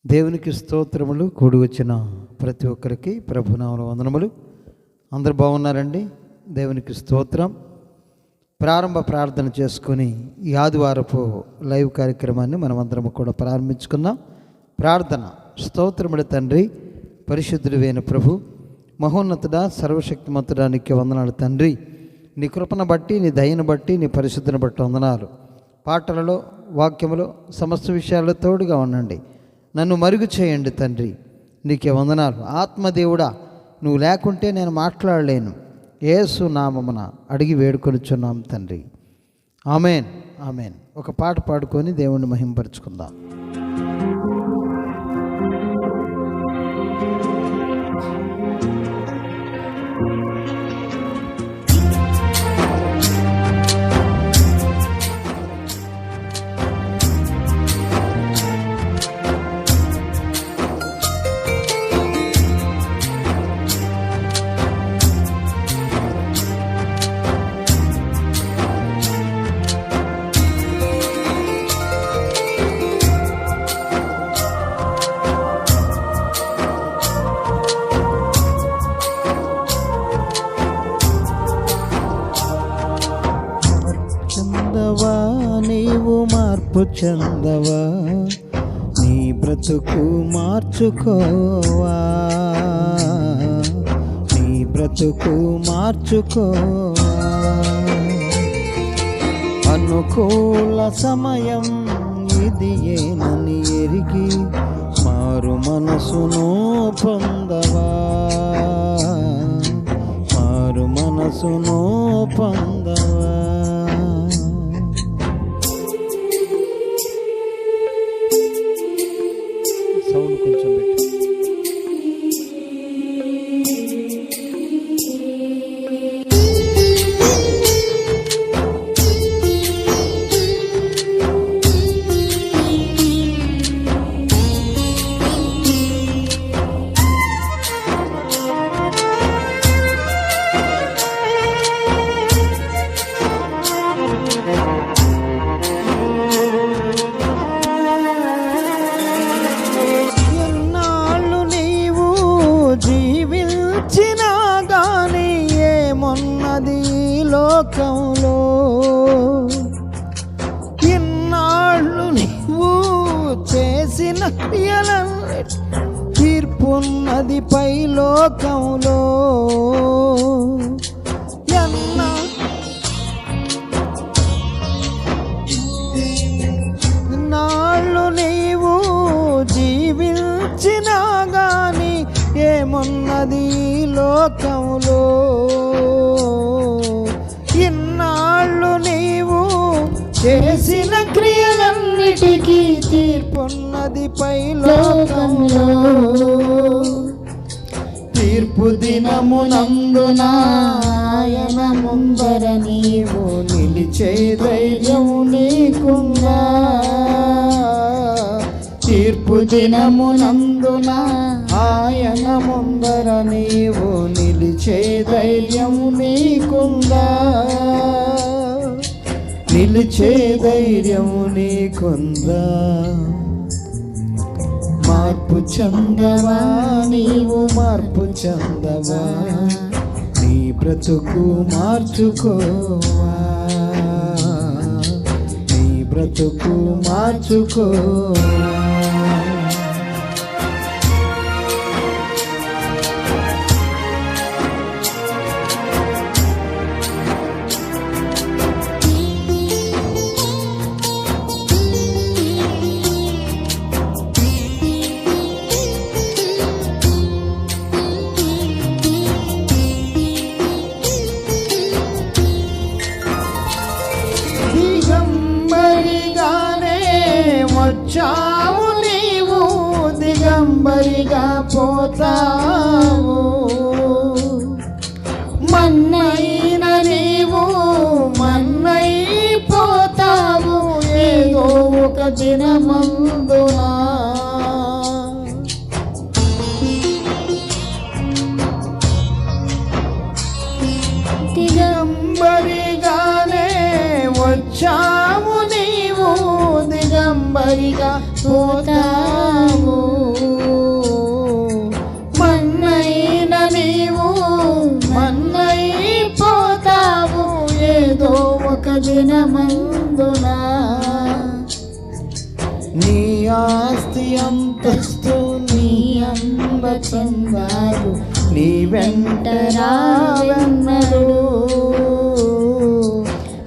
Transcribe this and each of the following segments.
దేవునికి స్తోత్రములు. కూడి వచ్చిన ప్రతి ఒక్కరికి ప్రభునామమున వందనములు. అందరు బాగున్నారండి? దేవునికి స్తోత్రం. ప్రారంభ ప్రార్థన చేసుకొని ఈ ఆదివారపు లైవ్ కార్యక్రమాన్ని మనమందరం కూడా ప్రారంభించుకుందాం. ప్రార్థన. స్తోత్రముల తండ్రి, పరిశుద్ధుడైన ప్రభు, మహోన్నతుడా, సర్వశక్తిమంతుడా, నీకు వందనాలు తండ్రి. నీ కృపను బట్టి, నీ దయను బట్టి, నీ పరిశుద్ధిని బట్టి వందనాలు. పాటలలో, వాక్యములో, సమస్త విషయాల్లో తోడుగా ఉండండి. నన్ను మరుగు చేయండి తండ్రి. నీకే వందనాలు. ఆత్మదేవుడా, నువ్వు లేకుంటే నేను మాట్లాడలేను. యేసు నామమున అడిగి వేడుకొనుచున్నాం తండ్రి. Amen, amen. ఒక పాట పాడుకొని దేవుణ్ణి మహింపరుచుకుందాం. నీవు మార్పు చెందవా, నీ బ్రతుకు మార్చుకోవా, నీ బ్రతుకు మార్చుకోవా. అనుకూల సమయం ఇది ఏనని ఎరిగి మారు మనసును పొందవా, మారు మనసును పొందవా. సౌండ్ కొంచెం పెట్టు. జీవించినా గాని ఏమున్నది లోకంలో, ఇన్నాళ్ళు నీవు చేసిన క్రియలన్నీ తీర్పున్నది పై లోకంలో. ఇన్నాళ్ళు నీవు జీవించినా గాని ఏమున్నది లోకంలో, ఇన్నాళ్ళు నీవు చేసిన క్రియలన్నిటికీ తీర్పున్నది పై లోకంలో. తీర్పు దినమునందున ఆయన ముందర నీవు నిలిచే ధైర్యం నీకుందా, తీర్పు దినమునందున ఆయన ముందర నీవు నిలిచే ధైర్యం నీకుందా, నిలిచే ధైర్యం నీకుందా. మార్పు చెందవా, నీవు మార్పు చెందవా, నీ బ్రతుకు మార్చుకోవా, నీ బ్రతుకు మార్చుకోవా. దిగంబరిగానే వచ్చావు నీవు, దిగంబరిగా పోతావు. మన్నైన నీవు మన్నైపోతావు ఏదో ఒక దినమందున. దిగంబరిగానే వచ్చావు నీవు, దిగంబరి మట్టిగా పోతావు. మన్నైన నీవు మన్నైపోతావు ఏదో ఒక దినమందున. నీ ఆస్తి అంతస్తు నీ అందచందాలు నీ వెంట రావెన్నడు.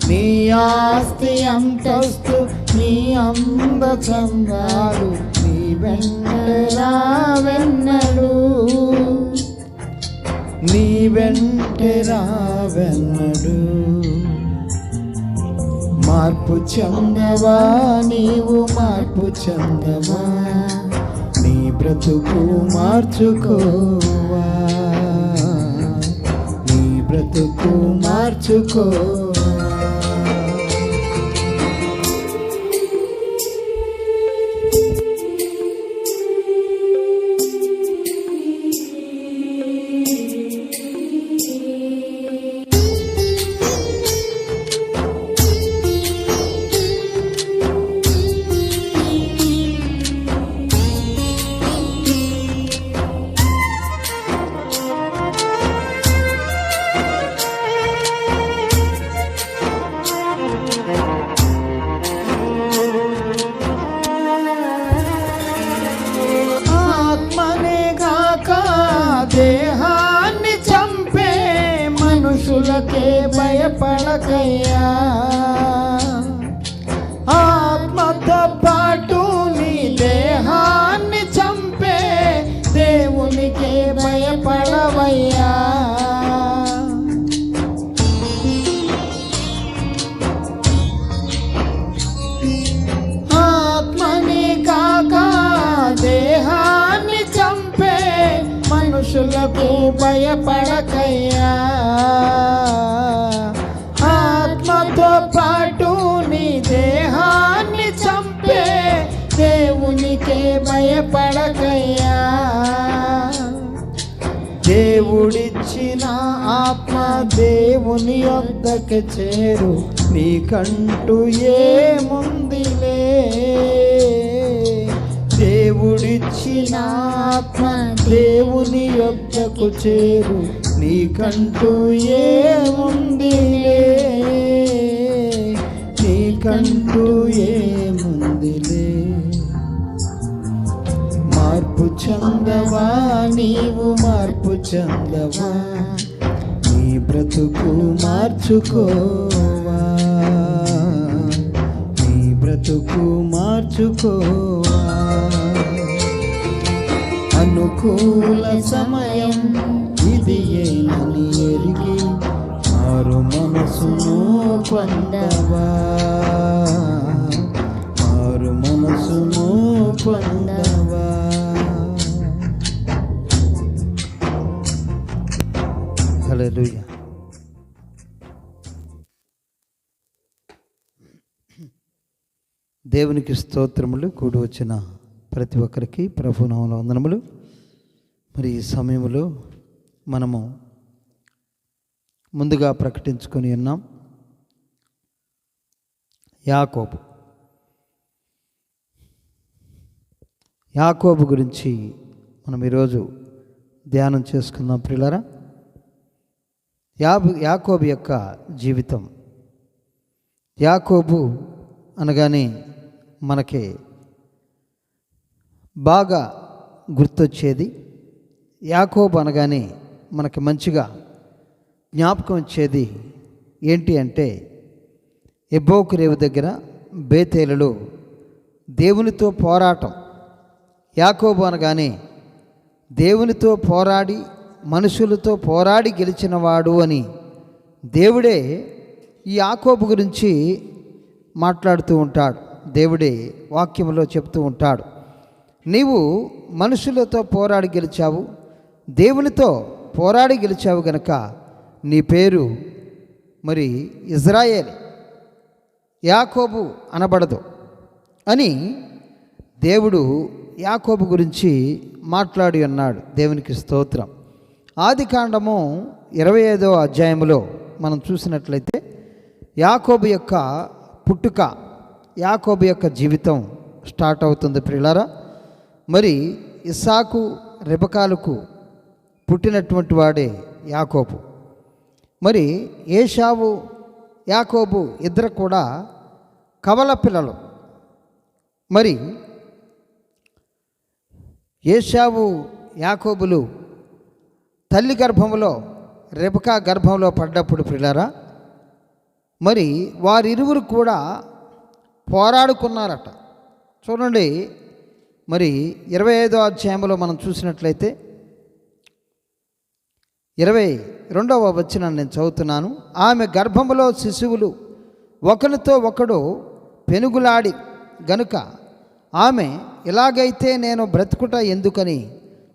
నీ ఆస్తి అంతస్తు నీ అందచందాలు నీ వెంట రావెన్నడు. నీ వెంట రావెన్నడు. మార్పు చెందవా నీవు మార్పు చెందవా నీ బ్రతుకు మార్చుకోవా నీ బ్రతుకు మార్చుకోవా. దేహాన్ని చంపే మనుషులకే భయపడకయ్యా. ఆత్మతో పాటు నీ దేహాన్ని చంపే దేవునికే భయపడవయ్యా. ఆత్మని కాక దేహాన్ని చంపే మనుషులకు భయపడకయ్యా. ఆత్మతో పాటు నీ దేహాన్ని చంపే దేవునికే భయపడకయ్యా. దేవుడిచ్చిన ఆత్మ దేవుని యొద్దకు చేరు నీకంటూ ఏముందిలే. దేవుడిచ్చిన ఆత్మ దేవుని యొద్దకు చేరు నీకంటూ ఏముందిలే. నీకంటూ ఏముందిలే. మార్పు చెందవా నీవు మార్పు చెందవా నీ బ్రతుకు మార్చుకోవా నీ బ్రతుకు మార్చుకోవా. అనుకూల సమయం ఇది ఏనని ఎరిగి మారు మనసును పొందవా మారు మనసును పొందవా. హల్లెలూయా. దేవునికి స్తోత్రములు. కూడి వచ్చిన ప్రతి ఒక్కరికి ప్రభునామములో వందనములు. మరి ఈ సమయంలో మనము ముందుగా ప్రకటించుకొని ఉన్నాం యాకోబు గురించి మనం ఈరోజు ధ్యానం చేసుకుందాం ప్రియులారా. యాకోబు యొక్క జీవితం. యాకోబు అనగానే మనకి బాగా గుర్తొచ్చేది, యాకోబు అనగానే మనకి మంచిగా జ్ఞాపకం వచ్చేది ఏంటి అంటే, ఎబ్బోకు రేవు దగ్గర బేతేలులో దేవునితో పోరాటం. యాకోబు అనగానే దేవునితో పోరాడి మనుషులతో పోరాడి గెలిచినవాడు అని దేవుడే ఈ యాకోబు గురించి మాట్లాడుతూ ఉంటాడు. దేవుడే వాక్యంలో చెప్తూ ఉంటాడు, నీవు మనుషులతో పోరాడి గెలిచావు, దేవునితో పోరాడి గెలిచావు గనక నీ పేరు మరి ఇజ్రాయేల్, యాకోబు అనబడదు అని దేవుడు యాకోబు గురించి మాట్లాడి అన్నాడు. దేవునికి స్తోత్రం. ఆదికాండము 25వ అధ్యాయంలో మనం చూసినట్లయితే యాకోబు యొక్క పుట్టుక, యాకోబు యొక్క జీవితం స్టార్ట్ అవుతుంది ప్రియులారా. మరి ఇస్సాకు రెబెకాలకు పుట్టినటువంటి వాడే యాకోబు. మరి ఏశావు యాకోబు ఇద్దరు కూడా కవల పిల్లలు. మరి ఏశావు యాకోబులు తల్లి గర్భంలో రెబెకా గర్భంలో పడ్డప్పుడు ప్రియులారా, మరి వారిరువురు కూడా పోరాడుకున్నారట. చూడండి, మరి 25వ అధ్యాయంలో మనం చూసినట్లయితే 22వ వచనాన్ని నేను చదువుతున్నాను. ఆమె గర్భములో శిశువులు ఒకరితో ఒకడు పెనుగులాడి గనుక ఆమె ఇలాగైతే నేను బ్రతుకుట ఎందుకని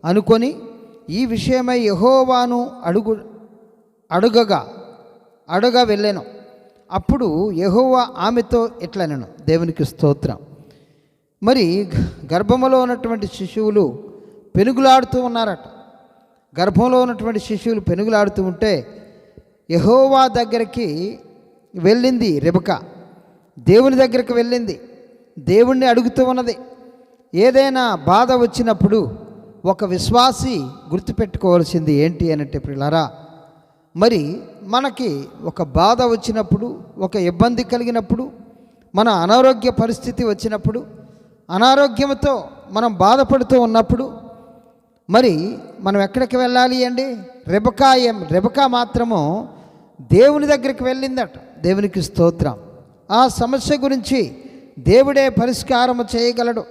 అనుకొని ఈ విషయమై యెహోవాను అడుగ వెళ్ళాను. అప్పుడు యెహోవా ఆమెతో ఇట్లనెను. దేవునికి స్తోత్రం. మరి గర్భంలో ఉన్నటువంటి శిశువులు పెనుగులాడుతూ ఉన్నారట. గర్భంలో ఉన్నటువంటి శిశువులు పెనుగులాడుతూ ఉంటే యెహోవా దగ్గరికి వెళ్ళింది రెబెకా. దేవుని దగ్గరికి వెళ్ళింది, దేవుణ్ణి అడుగుతూ ఉన్నది. ఏదైనా బాధ వచ్చినప్పుడు ఒక విశ్వాసి గుర్తుపెట్టుకోవాల్సింది ఏంటి అనంటే ప్రియులారా, మరి మనకి ఒక బాధ వచ్చినప్పుడు, ఒక ఇబ్బంది కలిగినప్పుడు, మన అనారోగ్య పరిస్థితి వచ్చినప్పుడు, అనారోగ్యంతో మనం ఉన్నప్పుడు మరి మనం ఎక్కడికి వెళ్ళాలి అండి? రెబెకా మాత్రము దేవుని దగ్గరికి వెళ్ళిందట. దేవునికి స్తోత్రం. ఆ సమస్య గురించి దేవుడే పరిష్కారం చేయగలడు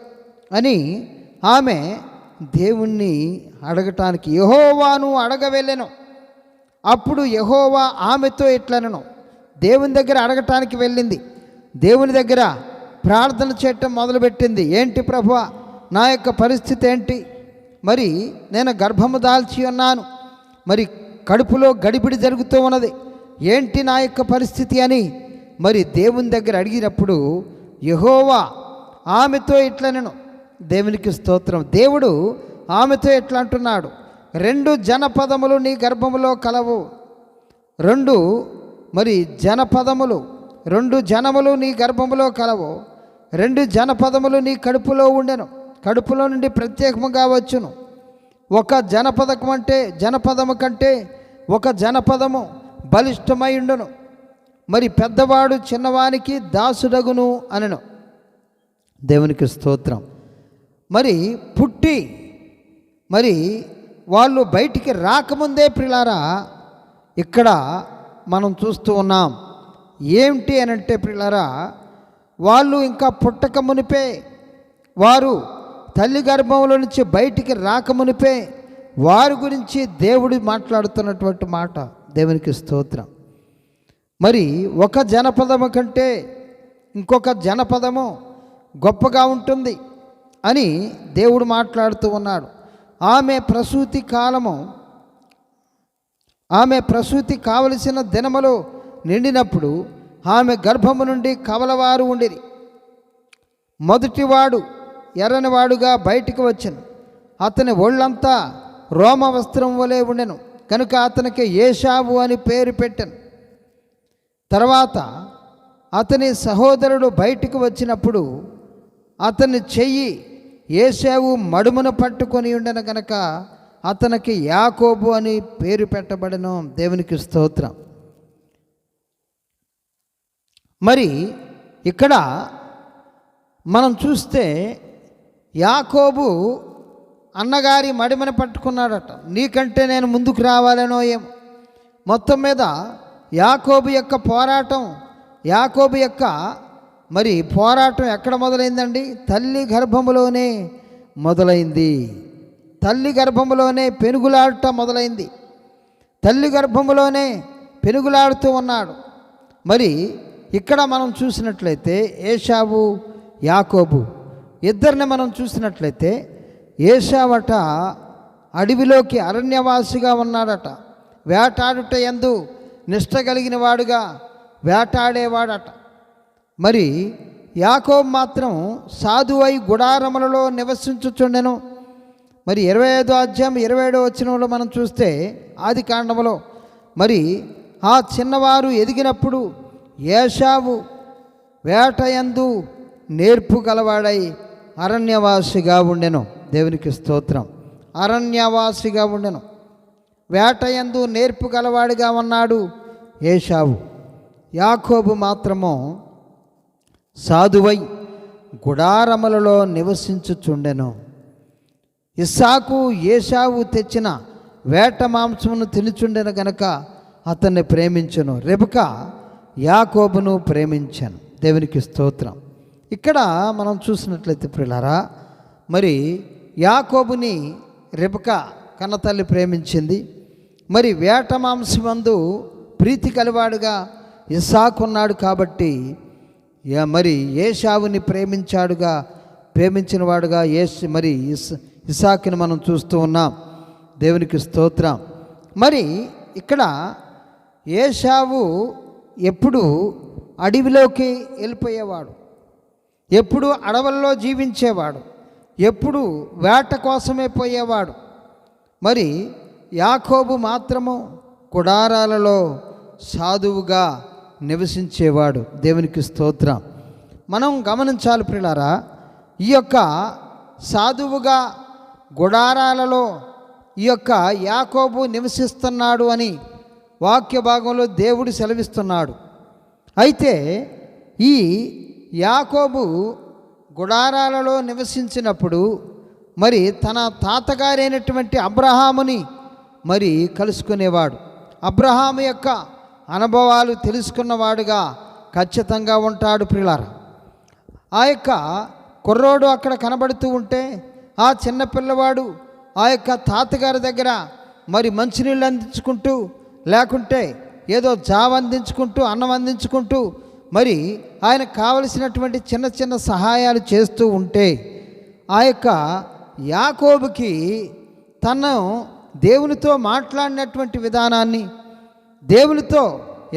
అని ఆమె దేవుణ్ణి అడగటానికి యెహోవాను అడగవెళ్ళెను. అప్పుడు యెహోవా ఆమెతో ఇట్లనెను. దేవుని దగ్గర అడగటానికి వెళ్ళింది, దేవుని దగ్గర ప్రార్థన చేయటం మొదలుపెట్టింది. ఏంటి ప్రభువా, నా యొక్క పరిస్థితి ఏంటి? మరి నేను గర్భము దాల్చి ఉన్నాను, మరి కడుపులో గడిబిడి జరుగుతూ ఉన్నది, ఏంటి నా యొక్క పరిస్థితి అని మరి దేవుని దగ్గర అడిగినప్పుడు యెహోవా ఆమెతో ఇట్లనెను. దేవునికి స్తోత్రం. దేవుడు ఆమెతో ఎట్లా అంటున్నాడు, 2 జనపదములు నీ గర్భములో కలవు. 2 జనములు నీ గర్భములో కలవు. 2 జనపదములు నీ కడుపులో ఉండెను, కడుపులో నుండి ప్రత్యేకముగా వచ్చును. ఒక జనపదము కంటే ఒక జనపదము బలిష్టమై ఉండును. మరి పెద్దవాడు చిన్నవానికి దాసుడగును అనెను. దేవునికి స్తోత్రం. మరి పుట్టి మరి వాళ్ళు బయటికి రాకముందే ప్రియులారా ఇక్కడ మనం చూస్తూ ఉన్నాం. ఏమిటి అని అంటే ప్రియులారా, వాళ్ళు ఇంకా పుట్టక మునిపే, వారు తల్లి గర్భంలో నుంచి బయటికి రాకమునిపే వారి గురించి దేవుడు మాట్లాడుతున్నటువంటి మాట. దేవునికి స్తోత్రం. మరి ఒక జనపదము కంటే ఇంకొక జనపదము గొప్పగా ఉంటుంది అని దేవుడు మాట్లాడుతూ ఉన్నాడు. ఆమె ప్రసూతి కావలసిన దినములు నిండినప్పుడు ఆమె గర్భము నుండి కవలవారు ఉండిరి. మొదటివాడు ఎర్రనివాడుగా బయటికి వచ్చెను. అతని ఒళ్ళంతా రోమ వస్త్రం వలె ఉండెను కనుక అతనికి ఏశావు అని పేరు పెట్టెను. తర్వాత అతని సహోదరుడు బయటికి వచ్చినప్పుడు అతని చెయ్యి ఏశావు మడుమును పట్టుకొని ఉండెను కనుక అతనికి యాకోబు అని పేరు పెట్టబడెను. దేవునికి స్తోత్రం. మరి ఇక్కడ మనం చూస్తే యాకోబు అన్నగారి మడిమని పట్టుకున్నాడట. నీకంటే నేను ముందుకు రావాలనో ఏమో. మొత్తం మీద యాకోబు యొక్క పోరాటం ఎక్కడ మొదలైందండి? తల్లి గర్భములోనే మొదలైంది. తల్లి గర్భములోనే పెనుగులాడటం మొదలైంది. తల్లి గర్భములోనే పెనుగులాడుతూ ఉన్నాడు. మరి ఇక్కడ మనం చూసినట్లయితే ఏశావు యాకోబు ఇద్దరిని మనం చూసినట్లయితే ఏశావట అడవిలోకి అరణ్యవాసిగా ఉన్నాడట. వేటాడుట యందు నిష్ట కలిగిన వాడుగా వేటాడేవాడట. మరి యాకోబు మాత్రం సాధువై గుడారములలో నివసించుచుండెను. మరి 25వ అధ్యాయం 27వ వచనంలో మనం చూస్తే ఆది కాండములో మరి ఆ చిన్నవారు ఎదిగినప్పుడు ఏశావు వేటయందు నేర్పు గలవాడై అరణ్యవాసిగా ఉండెను. దేవునికి స్తోత్రం. అరణ్యవాసిగా ఉండెను. వేటయందు నేర్పు గలవాడిగా ఉన్నాడు ఏశావు. యాకోబు మాత్రము సాధువై గుడారములలో నివసించుచుండెను. ఇస్సాకు ఏశావు తెచ్చిన వేట మాంసమును తినుచుండెను గనక అతన్ని ప్రేమించెను. రెబెకా యాకోబును ప్రేమించాను. దేవునికి స్తోత్రం. ఇక్కడ మనం చూసినట్లయితే ప్రియులారా, మరి యాకోబుని రెబెకా కన్నతల్లి ప్రేమించింది. మరి వేట మాంసమందు ప్రీతి కలివాడుగా ఇస్సాకు ఉన్నాడు కాబట్టి మరి ఏశావుని ప్రేమించిన వాడుగా మరి ఇస్సాకుని మనం చూస్తూ ఉన్నాం. దేవునికి స్తోత్రం. మరి ఇక్కడ ఏశావు ఎప్పుడు అడవిలోకి వెళ్ళిపోయేవాడు, ఎప్పుడు అడవుల్లో జీవించేవాడు, ఎప్పుడు వేట కోసమే పోయేవాడు. మరి యాకోబు మాత్రము గుడారాలలో సాధువుగా నివసించేవాడు. దేవునికి స్తోత్రం. మనం గమనించాలి ప్రియులారా, ఈ యొక్క సాధువుగా గుడారాలలో ఈ యొక్క యాకోబు నివసిస్తున్నాడు అని వాక్య భాగంలో దేవుడు సెలవిస్తున్నాడు. అయితే ఈ యాకోబు గుడారాలలో నివసించినప్పుడు మరి తన తాతగారైనటువంటి అబ్రహాముని మరి కలుసుకునేవాడు. అబ్రహాము యొక్క అనుభవాలు తెలుసుకున్నవాడుగా ఖచ్చితంగా ఉంటాడు ప్రియులారా. ఆ యొక్క కుర్రోడు అక్కడ కనబడుతూ ఉంటే ఆ చిన్న పిల్లవాడు ఆ యొక్క తాతగారి దగ్గర మరి మంచినీళ్ళు అందించుకుంటూ, లేకుంటే ఏదో జావ అందించుకుంటూ, అన్నం అందించుకుంటూ మరి ఆయనకు కావలసినటువంటి చిన్న చిన్న సహాయాలు చేస్తూ ఉంటే ఆ యొక్క యాకోబుకి తను దేవునితో మాట్లాడినటువంటి విధానాన్ని, దేవునితో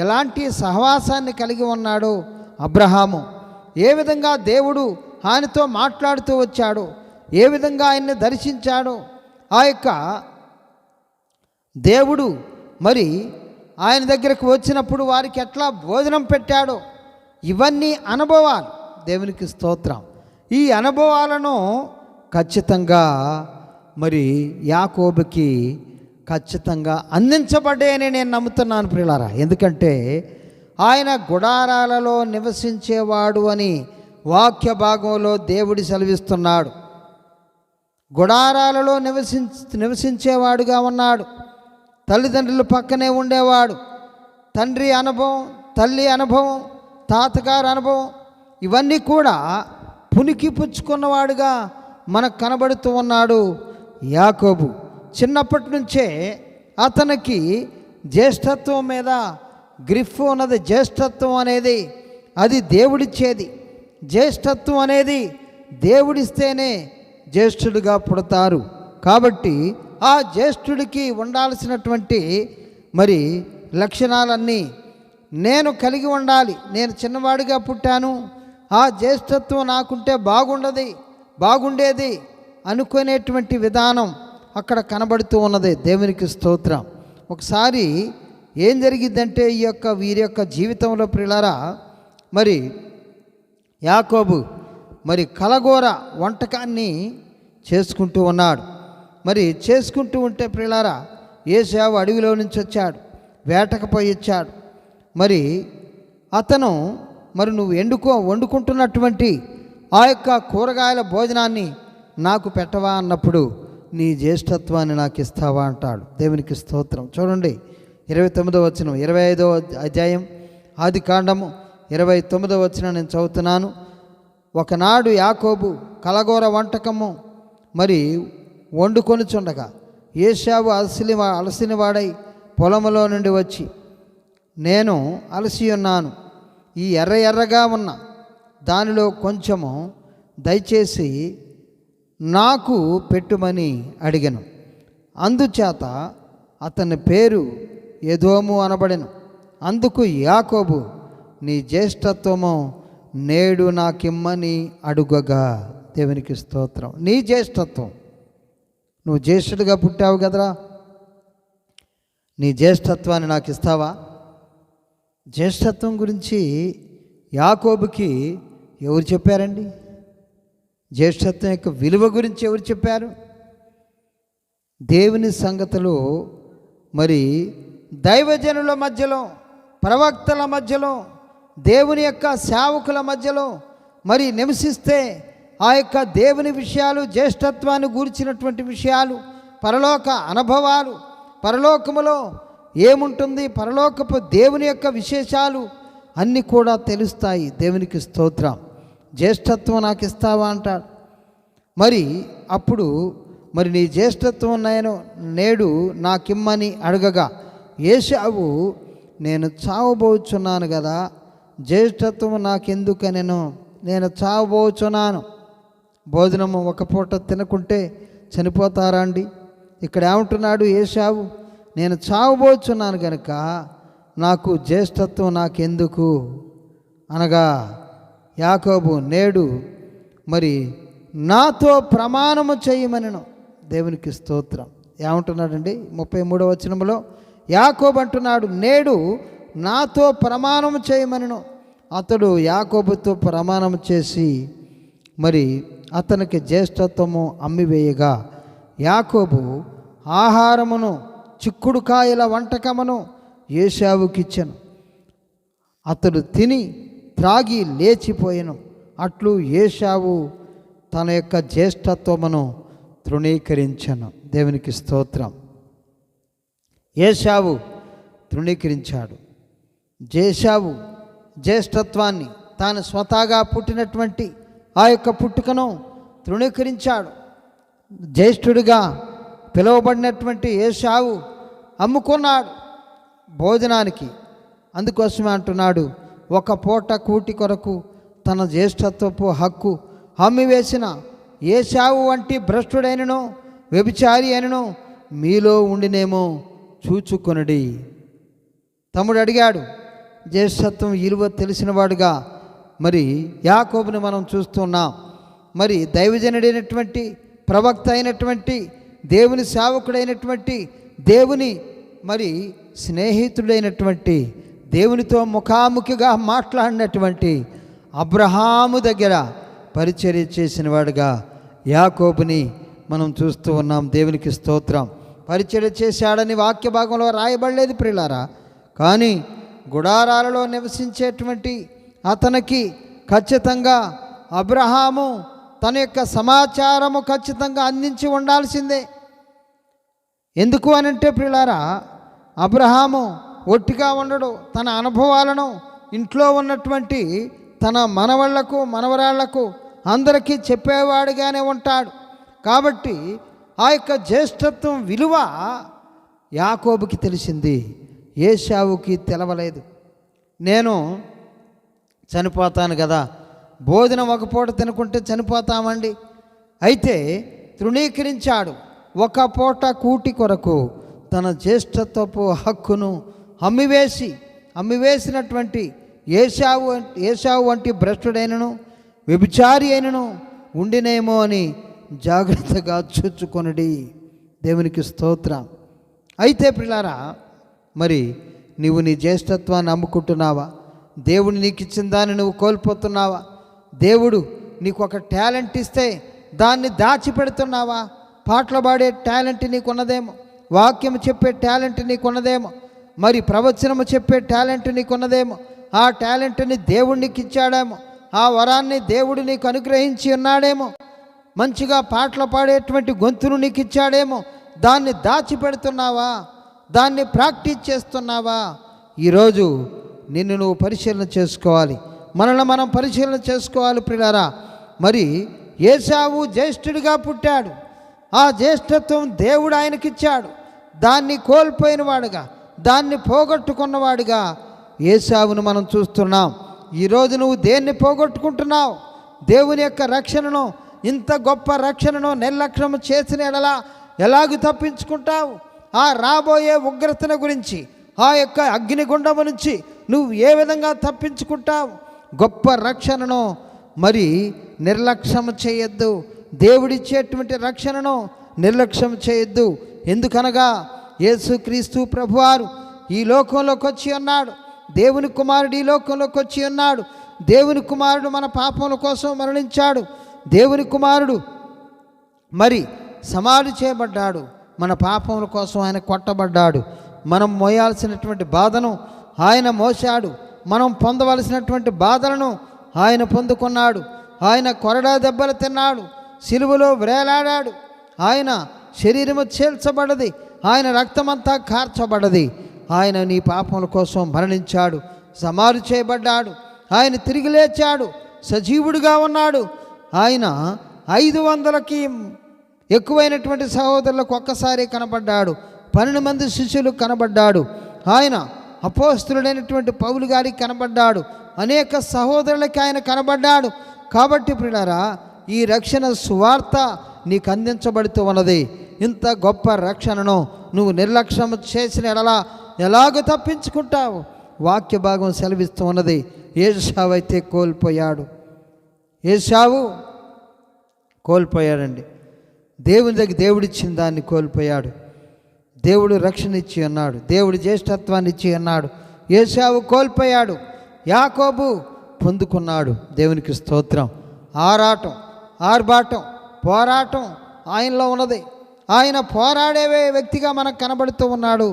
ఎలాంటి సహవాసాన్ని కలిగి ఉన్నాడో అబ్రహాము, ఏ విధంగా దేవుడు ఆయనతో మాట్లాడుతూ వచ్చాడో, ఏ విధంగా ఆయన్ని దర్శించాడో, ఆ యొక్క దేవుడు మరి ఆయన దగ్గరకు వచ్చినప్పుడు వారికి ఎట్లా భోజనం పెట్టాడో, ఇవన్నీ అనుభవాలు. దేవునికి స్తోత్రం. ఈ అనుభవాలను ఖచ్చితంగా మరి యాకోబుకి ఖచ్చితంగా అందించబడ్డాయని నేను నమ్ముతున్నాను ప్రియులారా. ఎందుకంటే ఆయన గుడారాలలో నివసించేవాడు అని వాక్య భాగంలో దేవుడు సెలవిస్తున్నాడు. గుడారాలలో నివసించేవాడుగా ఉన్నాడు. తల్లిదండ్రుల పక్కనే ఉండేవాడు. తండ్రి అనుభవం, తల్లి అనుభవం, తాతగారి అనుభవం ఇవన్నీ కూడా పునికి పుచ్చుకున్నవాడుగా మనకు కనబడుతూ ఉన్నాడు యాకోబు. చిన్నప్పటి నుంచే అతనికి జ్యేష్ఠత్వం మీద గ్రిఫ్ ఉన్నది. జ్యేష్ఠత్వం అనేది అది దేవుడిచ్చేది. జ్యేష్ఠత్వం అనేది దేవుడిస్తేనే జ్యేష్ఠుడిగా పుడతారు. కాబట్టి ఆ జ్యేష్ఠుడికి ఉండాల్సినటువంటి మరి లక్షణాలన్నీ నేను కలిగి ఉండాలి. నేను చిన్నవాడిగా పుట్టాను, ఆ జ్యేష్ఠత్వం నాకుంటే బాగుండేది అనుకునేటువంటి విధానం అక్కడ కనబడుతూ ఉన్నది. దేవునికి స్తోత్రం. ఒకసారి ఏం జరిగిద్దంటే వీరి యొక్క జీవితంలో ప్రియులారా, మరి యాకోబు మరి కలగూర వంటకాన్ని చేసుకుంటూ ఉన్నాడు. మరి చేసుకుంటూ ఉంటే ప్రియులారా, ఏశావు అడవిలో నుంచి వచ్చాడు, వేటకు పోయి వచ్చాడు. మరి అతను మరి నువ్వు వండుకుంటున్నటువంటి ఆ యొక్క కూరగాయల భోజనాన్ని నాకు పెట్టవా అన్నప్పుడు నీ జ్యేష్ఠత్వాన్ని నాకు ఇస్తావా అంటాడు. దేవునికి స్తోత్రం. చూడండి 29వ వచనం, 25వ అధ్యాయం ఆదికాండము 29వ వచనం నేను చదువుతున్నాను. ఒకనాడు యాకోబు కలగూర వంటకము మరి వండుకొనుచుండగా ఏశావు అలసినవాడై పొలములో నుండి వచ్చి, నేను అలసి ఉన్నాను, ఈ ఎర్రగా ఉన్న దానిలో కొంచెము దయచేసి నాకు పెట్టుమని అడిగెను. అందుచేత అతని పేరు ఎదోము అనబడెను. అందుకు యాకోబు, నీ జ్యేష్ఠత్వము నేడు నాకిమ్మని అడుగగా. దేవునికి స్తోత్రం. నీ జ్యేష్ఠత్వం, నువ్వు జ్యేష్ఠుడిగా పుట్టావు కదరా, నీ జ్యేష్ఠత్వాన్ని నాకు ఇస్తావా? జ్యేష్ఠత్వం గురించి యాకోబుకి ఎవరు చెప్పారండి? జ్యేష్ఠత్వం యొక్క విలువ గురించి ఎవరు చెప్పారు? దేవుని సంగతులు మరి దైవజనుల మధ్యలో, ప్రవక్తల మధ్యలో, దేవుని యొక్క సేవకుల మధ్యలో మరి నివసిస్తే ఆ యొక్క దేవుని విషయాలు, జ్యేష్ఠత్వాన్ని గూర్చినటువంటి విషయాలు, పరలోక అనుభవాలు, పరలోకములో ఏముంటుంది, పరలోకపు దేవుని యొక్క విశేషాలు అన్నీ కూడా తెలుస్తాయి. దేవునికి స్తోత్రం. జ్యేష్ఠత్వం నాకు ఇస్తావా అంటాడు. మరి అప్పుడు మరి నీ జ్యేష్ఠత్వం నేడు నాకిమ్మని అడగగా ఏశావు, నేను చావబోచున్నాను కదా, జ్యేష్ఠత్వం నాకెందుకనెను, నేను చావబోచున్నాను. భోజనము ఒక పూట తినకుంటే చనిపోతారా అండి? ఇక్కడ ఏమంటున్నాడు ఏశావు, నేను చావబోచున్నాను కనుక నాకు జ్యేష్ఠత్వం నాకెందుకు అనగా యాకోబు నేడు మరి నాతో ప్రమాణము చేయమనెను. దేవునికి స్తోత్రం. ఏమంటున్నాడండి 33వ వచనంలో యాకోబు అంటున్నాడు, నేడు నాతో ప్రమాణము చేయమనెను. అతడు యాకోబుతో ప్రమాణం చేసి మరి అతనికి జ్యేష్ఠత్వము అమ్మివేయగా యాకోబు ఆహారమును చిక్కుడుకాయల వంటకమును ఏశావుకిచ్చెను. అతడు తిని త్రాగి లేచిపోయెను. అట్లు ఏశావు తన యొక్క జ్యేష్ఠత్వమును తృణీకరించెను. దేవునికి స్తోత్రం. ఏశావు తృణీకరించాడు. ఏశావు జ్యేష్ఠత్వాన్ని, తాను స్వతహాగా పుట్టినటువంటి ఆ యొక్క పుట్టుకను తృణీకరించాడు. జ్యేష్ఠుడిగా పిలువబడినటువంటి ఏశావు అమ్ముకున్నాడు భోజనానికి. అందుకోసమే అంటున్నాడు, ఒక పూట కూటి కొరకు తన జ్యేష్ఠత్వపు హక్కు అమ్మివేసిన ఏశావు వంటి భ్రష్టుడైనను వ్యభిచారి అయినను మీలో ఉండినేమో చూచుకొనుడి. తమ్ముడు అడిగాడు, జ్యేష్ఠత్వం విలువ తెలిసినవాడుగా మరి యాకోబుని మనం చూస్తున్నాం. మరి దైవజనుడైనటువంటి, ప్రవక్త అయినటువంటి, దేవుని సేవకుడైనటువంటి, దేవుని మరి స్నేహితుడైనటువంటి, దేవునితో ముఖాముఖిగా మాట్లాడినటువంటి అబ్రహాము దగ్గర పరిచర్య చేసిన వాడుగా యాకోబుని మనం చూస్తూ ఉన్నాం. దేవునికి స్తోత్రం. పరిచర్య చేశాడని వాక్య భాగంలో రాయబడలేదు ప్రియులారా. కానీ గుడారాలలో నివసించేటువంటి అతనికి ఖచ్చితంగా అబ్రహాము తన యొక్క సమాచారము ఖచ్చితంగా అందించి ఉండాల్సిందే. ఎందుకు అనంటే ప్రియులారా, అబ్రహాము ఒట్టిగా ఉండడు. తన అనుభవాలను ఇంట్లో ఉన్నటువంటి తన మనవళ్లకు, మనవరాళ్లకు అందరికీ చెప్పేవాడుగానే ఉంటాడు. కాబట్టి ఆ యొక్క జ్యేష్ఠత్వం విలువ యాకోబుకి తెలిసింది, ఏశావుకి తెలవలేదు. నేను చనిపోతాను కదా, భోజనం ఒక పూట తినుకుంటే చనిపోతామండి. అయితే తృణీకరించాడు. ఒక పూట కూటి కొరకు తన జ్యేష్ఠత్వపు హక్కును అమ్మివేసినటువంటి ఏశావు వంటి భ్రష్టుడైనను వ్యభిచారి అయినను ఉండినేమో అని జాగ్రత్తగా చూచుకొనుడి. దేవునికి స్తోత్రం. అయితే ప్రియులారా, మరి నీవు నీ జ్యేష్ఠత్వాన్ని అమ్ముకుంటున్నావా? దేవుడు నీకు ఇచ్చిన దాన్ని నువ్వు కోల్పోతున్నావా? దేవుడు నీకు ఒక టాలెంట్ ఇస్తే దాన్ని దాచిపెడుతున్నావా? పాటలు పాడే టాలెంట్ నీకున్నదేమో, వాక్యం చెప్పే టాలెంట్ నీకున్నదేమో, మరి ప్రవచనము చెప్పే టాలెంట్ నీకున్నదేమో. ఆ టాలెంట్ని దేవుడు నీకు ఇచ్చాడేమో, ఆ వరాన్ని దేవుడు నీకు అనుగ్రహించి ఉన్నాడేమో, మంచిగా పాటలు పాడేటువంటి గొంతును నీకు ఇచ్చాడేమో. దాన్ని దాచిపెడుతున్నావా? దాన్ని ప్రాక్టీస్ చేస్తున్నావా? ఈరోజు నిన్ను నువ్వు పరిశీలన చేసుకోవాలి, మనల్ని మనం పరిశీలన చేసుకోవాలి ప్రియులారా. మరి ఏశావు జ్యేష్ఠుడిగా పుట్టాడు. ఆ జ్యేష్ఠత్వం దేవుడు ఆయనకిచ్చాడు. దాన్ని కోల్పోయిన వాడుగా, దాన్ని పోగొట్టుకున్నవాడుగా ఏశావును మనం చూస్తున్నాం. ఈరోజు నువ్వు దేన్ని పోగొట్టుకుంటున్నావు? దేవుని యొక్క రక్షణను, ఇంత గొప్ప రక్షణను నిర్లక్ష్యం చేసిన ఎలాగూ తప్పించుకుంటావు? ఆ రాబోయే ఉగ్రతను గురించి, ఆ యొక్క అగ్నిగుండము నుంచి నువ్వు ఏ విధంగా తప్పించుకుంటావు? గొప్ప రక్షణను మరి నిర్లక్ష్యం చేయొద్దు. దేవుడిచ్చేటువంటి రక్షణను నిర్లక్ష్యం చేయొద్దు. ఎందుకనగా యేసుక్రీస్తు ప్రభువారు ఈ లోకంలోకి వచ్చి ఉన్నాడు. దేవుని కుమారుడు ఈ లోకంలోకి వచ్చి ఉన్నాడు. దేవుని కుమారుడు మన పాపముల కోసం మరణించాడు. దేవుని కుమారుడు మరి సమాధి చేయబడ్డాడు. మన పాపముల కోసం ఆయన కొట్టబడ్డాడు. మనం మోయాల్సినటువంటి బాధను ఆయన మోశాడు. మనం పొందవలసినటువంటి బాధలను ఆయన పొందుకున్నాడు. ఆయన కొరడా దెబ్బలు తిన్నాడు. సిలువలో వేలాడాడు. ఆయన శరీరము చీల్చబడది. ఆయన రక్తమంతా కార్చబడది. ఆయన నీ పాపముల కోసం మరణించాడు, సమాధి చేయబడ్డాడు. ఆయన తిరిగి లేచాడు, సజీవుడిగా ఉన్నాడు. ఆయన 500కి ఎక్కువైనటువంటి సహోదరులకు ఒక్కసారి కనబడ్డాడు. 12 మంది శిష్యులు కనబడ్డాడు. ఆయన అపోస్తలుడైనటువంటి పౌలు గారికి కనబడ్డాడు. అనేక సహోదరులకి ఆయన కనబడ్డాడు. కాబట్టి ప్రియులారా, ఈ రక్షణ సువార్త నీకు అందించబడుతూ ఉన్నది. ఇంత గొప్ప రక్షణను నువ్వు నిర్లక్ష్యం చేసిన ఎలాగో తప్పించుకుంటావు? వాక్య భాగం సెలవిస్తూ ఉన్నది. ఏశావు అయితే కోల్పోయాడు. ఏశావు కోల్పోయాడండి. దేవుని దగ్గర దేవుడిచ్చిన దాన్ని కోల్పోయాడు. దేవుడు రక్షణ ఇచ్చి ఉన్నాడు. దేవుడు జ్యేష్ఠత్వాన్ని ఇచ్చి ఉన్నాడు. ఏశావు కోల్పోయాడు. యాకోబు పొందుకున్నాడు. దేవునికి స్తోత్రం. ఆర్భాటం పోరాటం ఆయనలో ఉన్నది. ఆయన పోరాడే వ్యక్తిగా మనకు కనబడుతూ ఉన్నాడు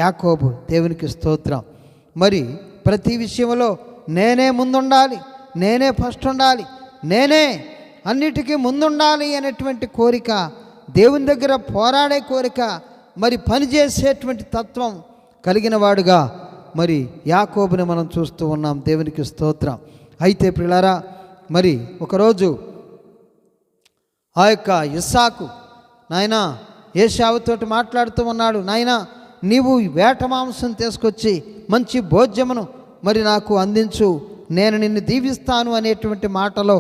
యాకోబు. దేవునికి స్తోత్రం. మరి ప్రతి విషయంలో నేనే ముందుండాలి, నేనే ఫస్ట్ ఉండాలి, నేనే అన్నిటికీ ముందుండాలి అనేటువంటి కోరిక, దేవుని దగ్గర పోరాడే కోరిక, మరి పనిచేసేటువంటి తత్వం కలిగిన వాడుగా మరి యాకోబుని మనం చూస్తూ ఉన్నాం. దేవునికి స్తోత్రం. అయితే ప్రియులారా, మరి ఒకరోజు ఆ యొక్క ఇస్సాకు నాయనా ఏశావుతోటి మాట్లాడుతూ ఉన్నాడు. నాయనా, నీవు వేట మాంసం తీసుకొచ్చి మంచి భోజ్యమును మరి నాకు అందించు, నేను నిన్ను దీవిస్తాను అనేటువంటి మాటలో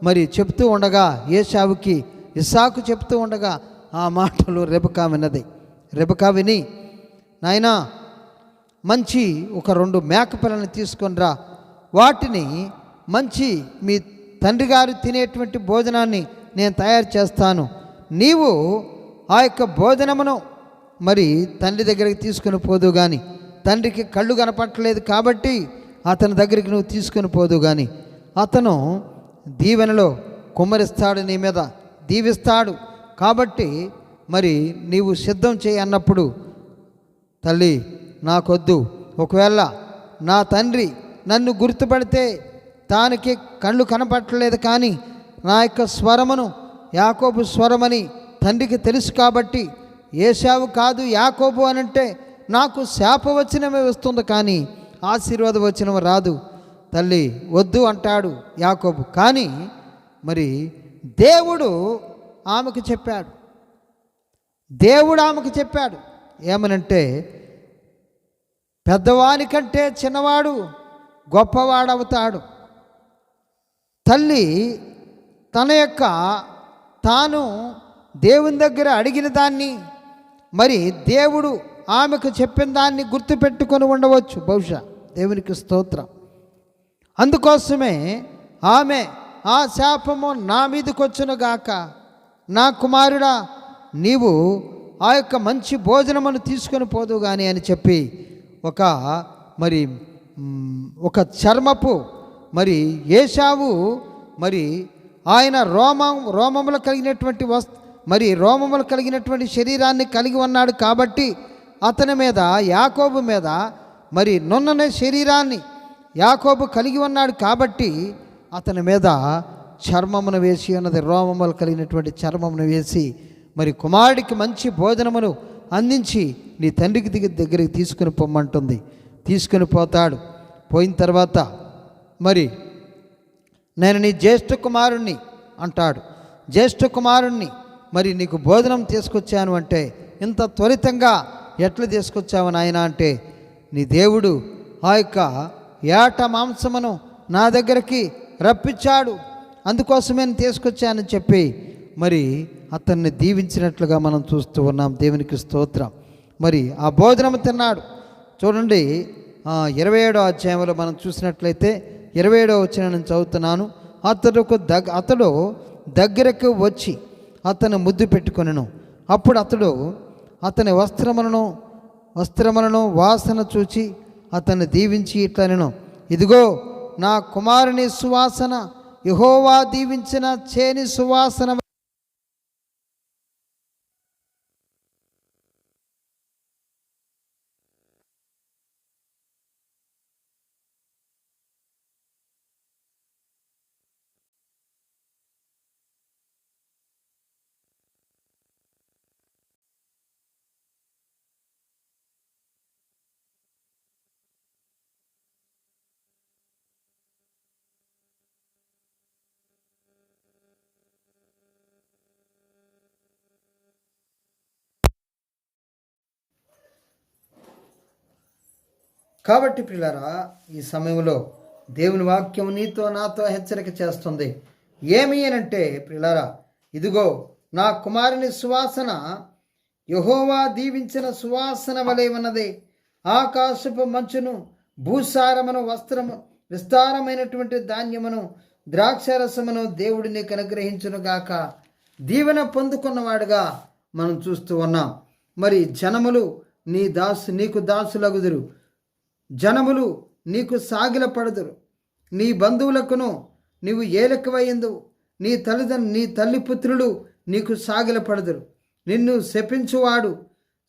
మరి చెప్తూ ఉండగా, ఏశావుకి ఇస్సాకు చెప్తూ ఉండగా ఆ మాటలు రెబెకా విన్నది. రెబెకా విని, నాయనా మంచి ఒక 2 మేకపిల్లని తీసుకొని రా, వాటిని మంచి మీ తండ్రి గారు తినేటువంటి భోజనాన్ని నేను తయారు చేస్తాను, నీవు ఆ యొక్క భోజనమును మరి తండ్రి దగ్గరికి తీసుకుని పోదు కానీ, తండ్రికి కళ్ళు కనపట్టలేదు కాబట్టి అతని దగ్గరికి నువ్వు తీసుకుని పోదు కానీ, అతను దీవెనలో కుమ్మరిస్తాడు, నీ మీద దీవిస్తాడు. కాబట్టి మరి నీవు సిద్ధం చేయి అన్నప్పుడు, తల్లి నాకొద్దు, ఒకవేళ నా తండ్రి నన్ను గుర్తుపడితే తానికి కళ్ళు కనపట్టలేదు కానీ నా యొక్క స్వరమును యాకోబు స్వరమని తండ్రికి తెలుసు కాబట్టి ఏశావు కాదు యాకోబు అనంటే నాకు శాపవచనమే వస్తుంది కానీ ఆశీర్వాద వచనం రాదు, తల్లి వద్దు అంటాడు యాకోబు. కానీ మరి దేవుడు ఆమెకు చెప్పాడు. దేవుడు ఆమెకు చెప్పాడు ఏమనంటే, పెద్దవాని కంటే చిన్నవాడు గొప్పవాడవుతాడు. తల్లి తాను దేవుని దగ్గర అడిగిన దాన్ని మరి దేవుడు ఆమెకు చెప్పిన దాన్ని గుర్తుపెట్టుకొని ఉండవచ్చు బహుశా. దేవునికి స్తోత్రం. అందుకోసమే ఆమె ఆ శాపము నా మీదకి వచ్చునుగాక, నా కుమారుడా నీవు ఆ యొక్క మంచి భోజనమును తీసుకొని పోదు కానీ అని చెప్పి ఒక చర్మపు మరి ఏశావు మరి ఆయన రోమములు కలిగినటువంటి రోమములు కలిగినటువంటి శరీరాన్ని కలిగి ఉన్నాడు కాబట్టి అతని మీద యాకోబు మీద మరి నున్ననే శరీరాన్ని యాకోబు కలిగి ఉన్నాడు కాబట్టి అతని మీద చర్మమును వేసి ఉన్నది, రోమములు కలిగినటువంటి చర్మమును వేసి మరి కుమారుడికి మంచి భోజనమును అందించి నీ తండ్రికి దగ్గరికి తీసుకుని పొమ్మంటుంది. తీసుకుని పోతాడు. పోయిన తర్వాత మరి నేను నీ జ్యేష్ఠ కుమారుణ్ణి అంటాడు. జ్యేష్ఠ కుమారుణ్ణి మరి నీకు భోజనం తీసుకొచ్చాను అంటే, ఇంత త్వరితంగా ఎట్లా తీసుకొచ్చావు నాయన అంటే, నీ దేవుడు ఆ యొక్క ఏట మాంసమును నా దగ్గరికి రప్పించాడు, అందుకోసమే నేను తీసుకొచ్చానని చెప్పి మరి అతన్ని దీవించినట్లుగా మనం చూస్తూ ఉన్నాం. దేవునికి స్తోత్రం. మరి ఆ భోజనం తిన్నాడు. చూడండి 27వ అధ్యాయంలో మనం చూసినట్లయితే 27వ వచనం నేను చదువుతున్నాను. అతడు దగ్గరకు వచ్చి అతను ముద్దు పెట్టుకొనెను. అప్పుడు అతడు అతని వస్త్రములను వాసన చూచి అతన్ని దీవించి ఇట్లనెను, ఇదిగో నా కుమారుని సువాసన యెహోవా దీవించిన చేని సువాసన కాబట్టి ప్రియులారా, ఈ సమయంలో దేవుని వాక్యం నీతో నాతో హెచ్చరిక చేస్తుంది. ఏమి అనంటే ప్రియులారా, ఇదిగో నా కుమారుని సువాసన యెహోవా దీవించిన సువాసన వలె ఉన్నది. ఆకాశపు మంచును, భూసారమును, వస్త్రము, విస్తారమైనటువంటి ధాన్యమును, ద్రాక్షరసమును దేవుడు నీకు అనుగ్రహించునుగాక. దీవెన పొందుకున్నవాడుగా మనం చూస్తూ ఉన్నాం. మరి జనములు నీకు దాసులగుదురు, జనములు నీకు సాగిలపడుదురు. నీ బంధువులకును నీవు ఏలెక్కువయ్యిందువు. నీ తల్లి పుత్రులు నీకు సాగిలపడుదురు. నిన్ను శపించువాడు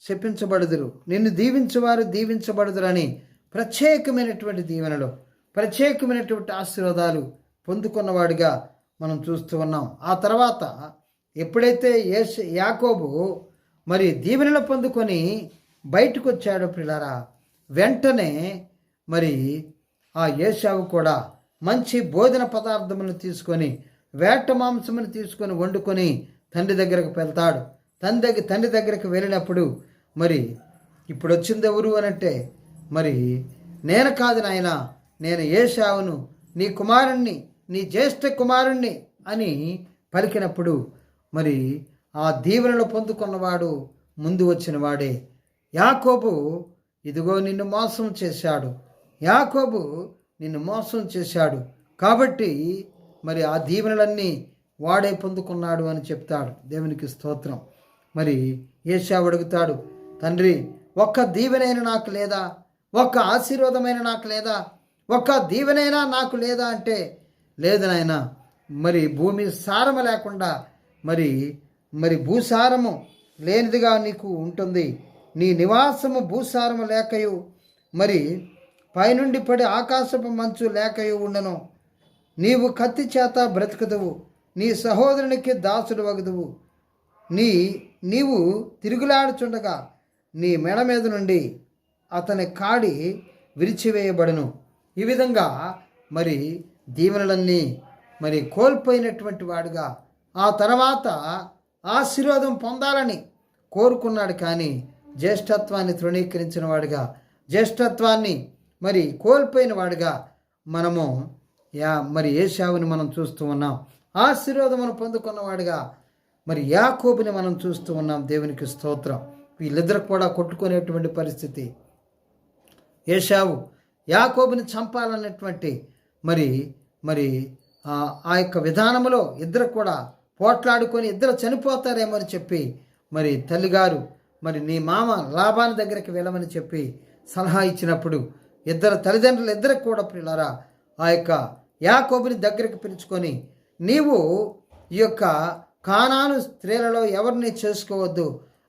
శపించబడుదురు, నిన్ను దీవించువారు దీవించబడుదురు అని ప్రత్యేకమైనటువంటి దీవెనలు, ప్రత్యేకమైనటువంటి ఆశీర్వాదాలు పొందుకున్నవాడిగా మనం చూస్తూ ఉన్నాం. ఆ తర్వాత ఎప్పుడైతే యాకోబు మరి దీవెనలు పొందుకొని బయటకు వచ్చాడో ప్రియులారా, వెంటనే మరి ఆ ఏశావు కూడా మంచి భోజన పదార్థములను తీసుకొని, వేట మాంసమును తీసుకొని వండుకొని తండ్రి దగ్గరకు వెళ్తాడు. తండ్రి దగ్గరకు వెళ్ళినప్పుడు మరి ఇప్పుడు వచ్చింది ఎవరు అనంటే, మరి నేను కాదు నాయన, నేను ఏశావును, నీ కుమారుణ్ణి, నీ జ్యేష్ఠ కుమారుణ్ణి అని పలికినప్పుడు మరి ఆ దీవెనలు పొందుకున్నవాడు ముందు వచ్చిన వాడే యాకోబు. ఇదిగో నిన్ను మోసం చేశాడు, యాకోబు నిన్ను మోసం చేశాడు, కాబట్టి మరి ఆ దీవెనలన్నీ వాడే పొందుకున్నాడు అని చెప్తాడు. దేవునికి స్తోత్రం. మరి ఏశావు అడుగుతాడు, తండ్రి ఒక్క దీవెనైనా నాకు లేదా, ఒక్క ఆశీర్వాదమైన నాకు లేదా, ఒక్క దీవెనైనా నాకు లేదా అంటే, లేదు నాయన, మరి భూమి సారము లేకుండా మరి భూసారము లేనిదిగా నీకు ఉంటుంది. నీ నివాసము భూసారము లేకయు, మరి పైనుండి పడి ఆకాశపు మంచు లేకయు ఉండను. నీవు కత్తి చేత బ్రతుకుదువు, నీ సహోదరునికి దాసుడు వగుదువు. నీవు తిరుగులాడుచుండగా నీ మెడ మీద నుండి అతని కాడి విరిచివేయబడును. ఈ విధంగా మరి దీవెనలన్నీ మరి కోల్పోయినటువంటి వాడుగా ఆ తర్వాత ఆశీర్వాదం పొందాలని కోరుకున్నాడు, కానీ జ్యేష్ఠత్వాన్ని తృణీకరించిన వాడుగా, జ్యేష్ఠత్వాన్ని మరి కోల్పోయిన వాడుగా మనము మరి ఏశావుని మనం చూస్తూ ఉన్నాం. ఆశీర్వాదమును పొందుకున్నవాడుగా మరి యాకోబుని మనం చూస్తూ ఉన్నాం. దేవునికి స్తోత్రం. వీళ్ళిద్దరు కూడా కొట్టుకునేటువంటి పరిస్థితి. ఏశావు యాకోబుని చంపాలన్నటువంటి మరి ఆ యొక్క విధానంలో ఇద్దరు కూడా పోట్లాడుకొని ఇద్దరు చనిపోతారేమో అని చెప్పి మరి తల్లిగారు మరి నీ మామ లాబాను దగ్గరికి వెళ్ళమని చెప్పి సలహా ఇచ్చినప్పుడు ఇద్దరు తల్లిదండ్రులు ఇద్దరికి కూడా పిల్లరా ఆ యొక్క యాకోబుని దగ్గరికి పిలుచుకొని, నీవు ఈ యొక్క కానాను స్త్రీలలో ఎవరిని చేసుకోవద్దు,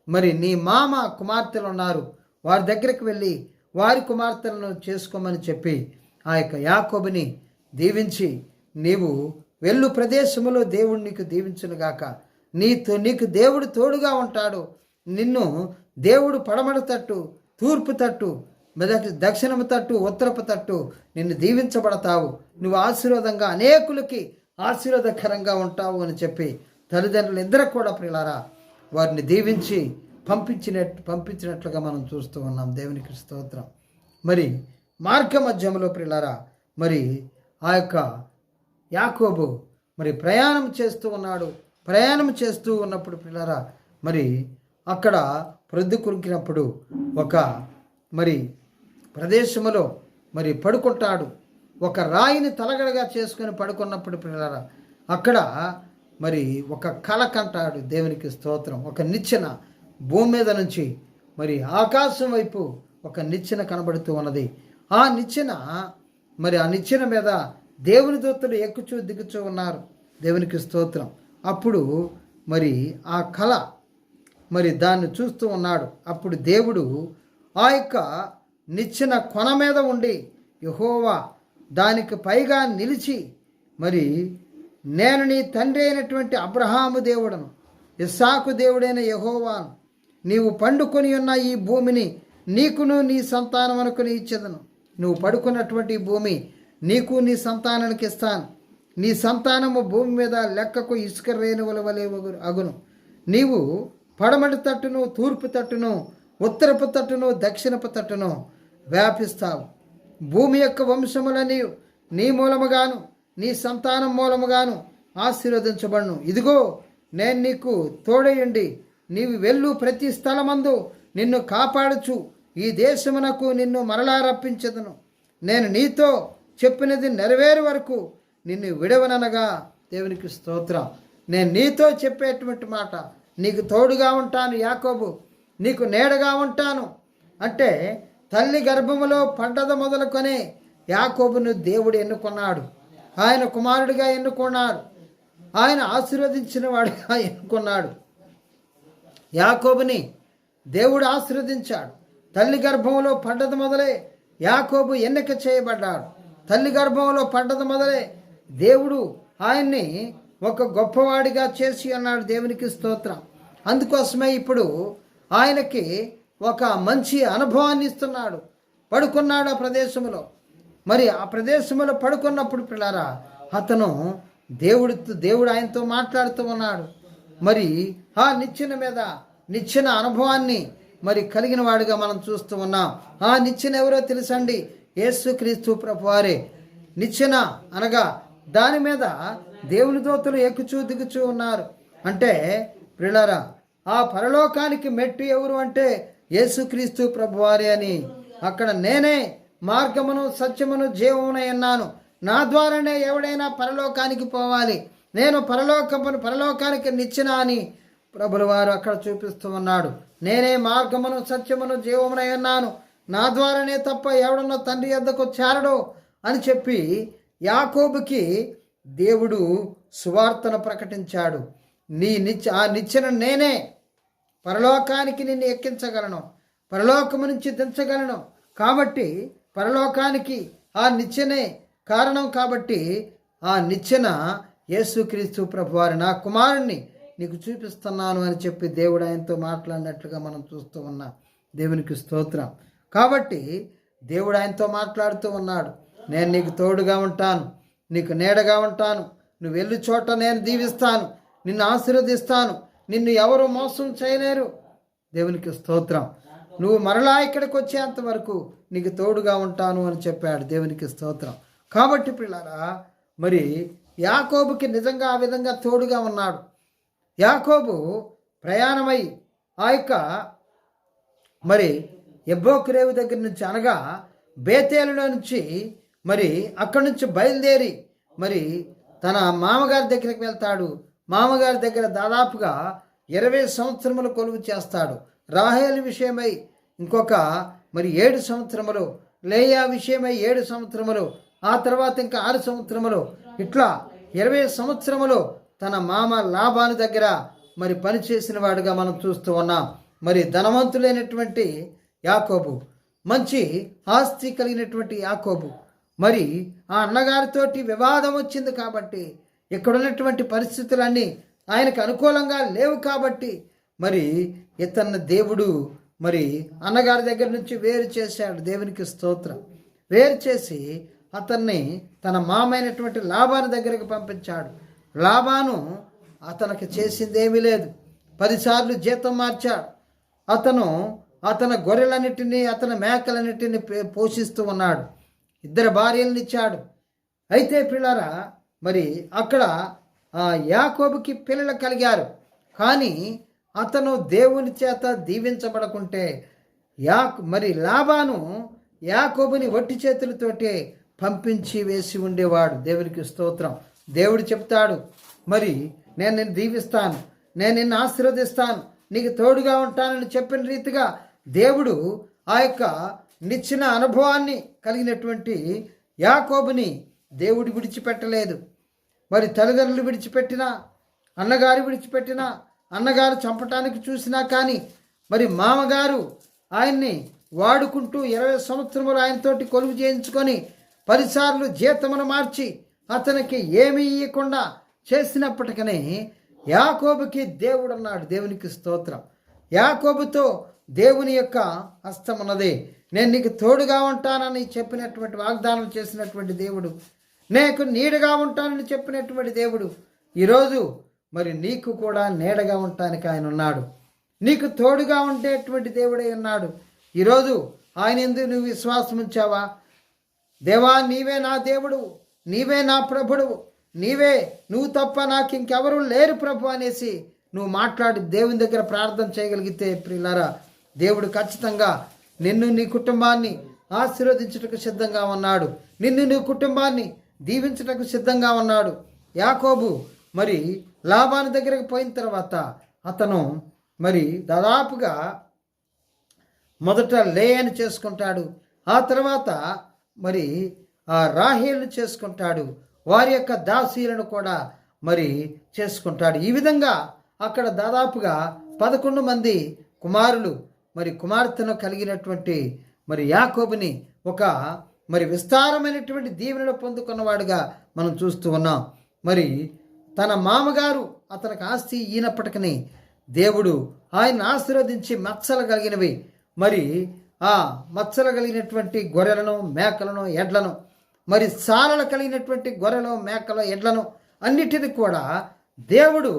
మరి నీ మామ కుమార్తెలు ఉన్నారు, వారి దగ్గరికి వెళ్ళి వారి కుమార్తెలను చేసుకోమని చెప్పి ఆ యొక్క యాకోబుని దీవించి, నీవు వెళ్ళు ప్రదేశములో దేవుడు నీకు దీవించునుగాక, నీకు దేవుడు తోడుగా ఉంటాడు, నిన్ను దేవుడు పడమర తట్టు, తూర్పు తట్టు, దక్షిణము తట్టు, ఉత్తరపు తట్టు నిన్ను దీవించబడతావు, నువ్వు ఆశీర్వాదంగా అనేకులకి ఆశీర్వాదకరంగా ఉంటావు అని చెప్పి తల్లిదండ్రులు ఇద్దరు కూడా ప్రియులారా వారిని దీవించి పంపించినట్లుగా మనం చూస్తూ ఉన్నాం. దేవునికి స్తోత్రం. మరి మార్గ మధ్యంలో ప్రియులారా మరి ఆ యొక్క యాకోబు మరి ప్రయాణం చేస్తూ ఉన్నాడు. ప్రయాణం చేస్తూ ఉన్నప్పుడు ప్రియులారా మరి అక్కడ ప్రొద్దు కురికినప్పుడు ఒక మరి ప్రదేశములో మరి పడుకుంటాడు. ఒక రాయిని తలగడగా చేసుకొని పడుకున్నప్పుడు ప్రియులారా అక్కడ మరి ఒక కల కంటాడు. దేవునికి స్తోత్రం. ఒక నిచ్చెన భూమి మీద నుంచి మరి ఆకాశం వైపు ఒక నిచ్చెన కనబడుతూ ఉన్నది. ఆ నిచ్చెన మీద దేవుని దూతలు ఎక్కుచూ దిగుచూ ఉన్నారు. దేవునికి స్తోత్రం. అప్పుడు మరి ఆ కళ మరి దాన్ని చూస్తూ ఉన్నాడు. అప్పుడు దేవుడు ఆ యొక్క నిచ్చెన కొన మీద ఉండి యెహోవా దానికి పైగా నిలిచి మరి నేను నీ తండ్రి అయినటువంటి అబ్రహాము దేవుడను, ఇస్సాకు దేవుడైన యెహోవాను, నీవు పండుకొని ఉన్న ఈ భూమిని నీకును నీ సంతానమునకును ఇచ్చేదను. నువ్వు పడుకున్నటువంటి భూమి నీకు నీ సంతానానికి ఇస్తాను. నీ సంతానము భూమి మీద లెక్కకు ఇసుక రేణువుల వలె అగును. నీవు పడమటి తట్టును, తూర్పు తట్టును, ఉత్తరపు తట్టును, దక్షిణపు తట్టును వ్యాపిస్తావు. భూమి యొక్క వంశములని నీ మూలముగాను నీ సంతానం మూలముగాను ఆశీర్వదించబడును. ఇదిగో నేను నీకు తోడయుండి నీవు వెళ్ళు ప్రతి స్థలమందు నిన్ను కాపాడుచు ఈ దేశమునకు నిన్ను మరలా రప్పించదును. నేను నీతో చెప్పినది నెరవేరు వరకు నిన్ను విడవననగా. దేవునికి స్తోత్రం. నేను నీతో చెప్పేటువంటి మాట, నీకు తోడుగా ఉంటాను యాకోబు, నీకు నీడగా ఉంటాను అంటే తల్లి గర్భములో పడ్డద మొదలుకొనే యాకోబును దేవుడు ఎన్నుకున్నాడు. ఆయన కుమారుడిగా ఎన్నుకున్నాడు. ఆయన ఆశీర్వదించిన వాడిగా ఎన్నుకున్నాడు. యాకోబుని దేవుడు ఆశీర్వదించాడు. తల్లి గర్భంలో పడ్డది మొదలే యాకోబు ఎన్నిక చేయబడ్డాడు. తల్లి గర్భంలో పడ్డది మొదలే దేవుడు ఆయన్ని ఒక గొప్పవాడిగా చేసి అన్నాడు. దేవునికి స్తోత్రం. అందుకోసమే ఇప్పుడు ఆయనకి ఒక మంచి అనుభవాన్ని ఇస్తున్నాడు. పడుకున్నాడు ఆ ప్రదేశంలో. మరి ఆ ప్రదేశంలో పడుకున్నప్పుడు పిల్లారా అతను దేవుడు ఆయనతో మాట్లాడుతూ ఉన్నాడు. మరి ఆ నిచ్చెన అనుభవాన్ని మరి కలిగిన వాడిగా మనం చూస్తూ ఉన్నాం. ఆ నిచ్చెన ఎవరో తెలుసండి? యేసుక్రీస్తు ప్రభువారే. నిచ్చెన అనగా దాని మీద దేవుని దూతలు ఎక్కుచూ దిగుచూ ఉన్నారు. అంటే ప్రియులారా ఆ పరలోకానికి మెట్టు ఎవరు అంటే యేసుక్రీస్తు ప్రభువారే అని. అక్కడ నేనే మార్గమును సత్యమును జీవమునై ఉన్నాను, నా ద్వారానే ఎవడైనా పరలోకానికి పోవాలి, నేను పరలోకానికి నిచ్చెన అని ప్రభుల వారు అక్కడ చూపిస్తూ ఉన్నాడు. నేనే మార్గమును సత్యమును జీవమునై ఉన్నాను, నా ద్వారానే తప్ప ఎవడన్నా తండ్రి యొద్దకు చేరడు అని చెప్పి యాకోబుకి దేవుడు సువార్తను ప్రకటించాడు. ఆ నిచ్చెన నేనే, పరలోకానికి నిన్ను ఎక్కించగలను, పరలోకము నుంచి దించగలను. కాబట్టి పరలోకానికి ఆ నిచ్చెనే కారణం. కాబట్టి ఆ నిచ్చెన యేసుక్రీస్తు ప్రభువారు, నా కుమారుణ్ణి నీకు చూపిస్తున్నాను అని చెప్పి దేవుడు ఆయనతో మాట్లాడినట్లుగా మనం చూస్తూ ఉన్నాం. దేవునికి స్తోత్రం. కాబట్టి దేవుడు ఆయనతో మాట్లాడుతూ ఉన్నాడు. నేను నీకు తోడుగా ఉంటాను, నీకు నీడగా ఉంటాను, నువ్వు వెళ్ళు చోట నేను దీవిస్తాను, నిన్ను ఆశీర్వదిస్తాను, నిన్ను ఎవరు మోసం చేయలేరు. దేవునికి స్తోత్రం. నువ్వు మరలా ఇక్కడికి వచ్చేంత వరకు నీకు తోడుగా ఉంటాను అని చెప్పాడు. దేవునికి స్తోత్రం. కాబట్టి పిల్లారా మరి యాకోబుకి నిజంగా ఆ విధంగా తోడుగా ఉన్నాడు. యాకోబు ప్రయాణమై ఆ యొక్క మరి ఎబ్బోకురేవు దగ్గర నుంచి అనగా బేతేలులో నుంచి మరి అక్కడి నుంచి బయలుదేరి మరి తన మామగారి దగ్గరికి వెళ్తాడు. మామగారి దగ్గర దాదాపుగా 20 సంవత్సరములు కొలువు చేస్తాడు. రాహేలు విషయమై ఇంకొక మరి 7 సంవత్సరములు, లేయా విషయమై 7 సంవత్సరములు, ఆ తర్వాత ఇంకా 6 సంవత్సరములు, ఇట్లా 20 సంవత్సరములు తన మామ లాబాను దగ్గర మరి పనిచేసిన వాడుగా మనం చూస్తూ ఉన్నాం. మరి ధనవంతులైనటువంటి యాకోబు, మంచి ఆస్తి కలిగినటువంటి యాకోబు, మరి ఆ అన్నగారితోటి వివాదం వచ్చింది కాబట్టి, ఇక్కడున్నటువంటి పరిస్థితులన్నీ ఆయనకు అనుకూలంగా లేవు కాబట్టి మరి ఇతన్ని దేవుడు మరి అన్నగారి దగ్గర నుంచి వేరు చేశాడు. దేవునికి స్తోత్రం. వేరు చేసి అతన్ని తన మామైనటువంటి లాబాను దగ్గరికి పంపించాడు. లాబాను అతనికి చేసిందేమీ లేదు. 10 సార్లు జీతం మార్చాడు. అతని గొర్రెలన్నిటినీ అతని మేకలన్నిటినీ పోషిస్తూ ఉన్నాడు. 2 భార్యలను ఇచ్చాడు. అయితే పిల్లరా మరి అక్కడ యాకోబుకి పిల్లలు కలిగారు. కానీ అతను దేవుని చేత దీవించబడకుంటే మరి లాబాను యాకోబుని వట్టి చేతులతోటే పంపించి వేసి ఉండేవాడు. దేవునికి స్తోత్రం. దేవుడు చెప్తాడు, మరి నేను నిన్ను దీవిస్తాను, నేను నిన్ను ఆశీర్వదిస్తాను, నీకు తోడుగా ఉంటానని చెప్పిన రీతిగా దేవుడు ఆ యొక్క నిచ్చెన అనుభవాన్ని కలిగినటువంటి యాకోబుని దేవుడు విడిచిపెట్టలేదు. మరి తల్లిదండ్రులు విడిచిపెట్టినా, అన్నగారు విడిచిపెట్టినా, అన్నగారు చంపటానికి చూసినా కానీ మరి మామగారు ఆయన్ని వాడుకుంటూ 20 సంవత్సరములు ఆయనతోటి కొలువు చేయించుకొని 10 సార్లు జీతమును మార్చి అతనికి ఏమీ ఇవ్వకుండా చేసినప్పటికీ యాకోబుకి దేవుడు అన్నాడు. దేవునికి స్తోత్రం. యాకోబుతో దేవుని యొక్క హస్తమున్నది. నేను నీకు తోడుగా ఉంటానని చెప్పినటువంటి వాగ్దానం చేసినటువంటి దేవుడు, నీకు నీడగా ఉంటానని చెప్పినటువంటి దేవుడు ఈరోజు మరి నీకు కూడా నీడగా ఉండటానికి ఆయన ఉన్నాడు. నీకు తోడుగా ఉండేటువంటి దేవుడే ఉన్నాడు. ఈరోజు ఆయన యందు నువ్వు విశ్వాసం ఉంచావా? దేవా, నీవే నా దేవుడు, నీవే నా ప్రభుడు, నువ్వు తప్ప నాకు ఇంకెవరు లేరు ప్రభు అనేసి నువ్వు మాట్లాడి దేవుని దగ్గర ప్రార్థన చేయగలిగితే ప్రియులారా, దేవుడు ఖచ్చితంగా నిన్ను నీ కుటుంబాన్ని ఆశీర్వదించుటకు సిద్ధంగా ఉన్నాడు. నిన్ను నీ కుటుంబాన్ని దీవించుటకు సిద్ధంగా ఉన్నాడు. యాకోబు మరి లాబాను దగ్గరకు పోయిన తర్వాత అతను మరి దాదాపుగా మొదట లేయను చేసుకుంటాడు. ఆ తర్వాత మరి ఆ రాహేలును చేసుకుంటాడు. వారి యొక్క దాసీలను కూడా మరి చేసుకుంటాడు. ఈ విధంగా అక్కడ దాదాపుగా 11 మంది కుమారులు మరి కుమార్తెను కలిగినటువంటి మరి యాకోబుని ఒక మరి విస్తారమైనటువంటి దీవెనలు పొందుకున్నవాడుగా మనం చూస్తూ ఉన్నాం. మరి తన మామగారు అతనికి ఆస్తి ఈనప్పటికీ దేవుడు ఆయన ఆశీర్వదించి మచ్చలు కలిగినవి మరి ఆ మచ్చలు కలిగినటువంటి గొర్రెలను, మేకలను, ఎడ్లను, మరి సాలలు కలిగినటువంటి గొర్రెలు, మేకలు, ఎడ్లను అన్నిటిని కూడా దేవుడు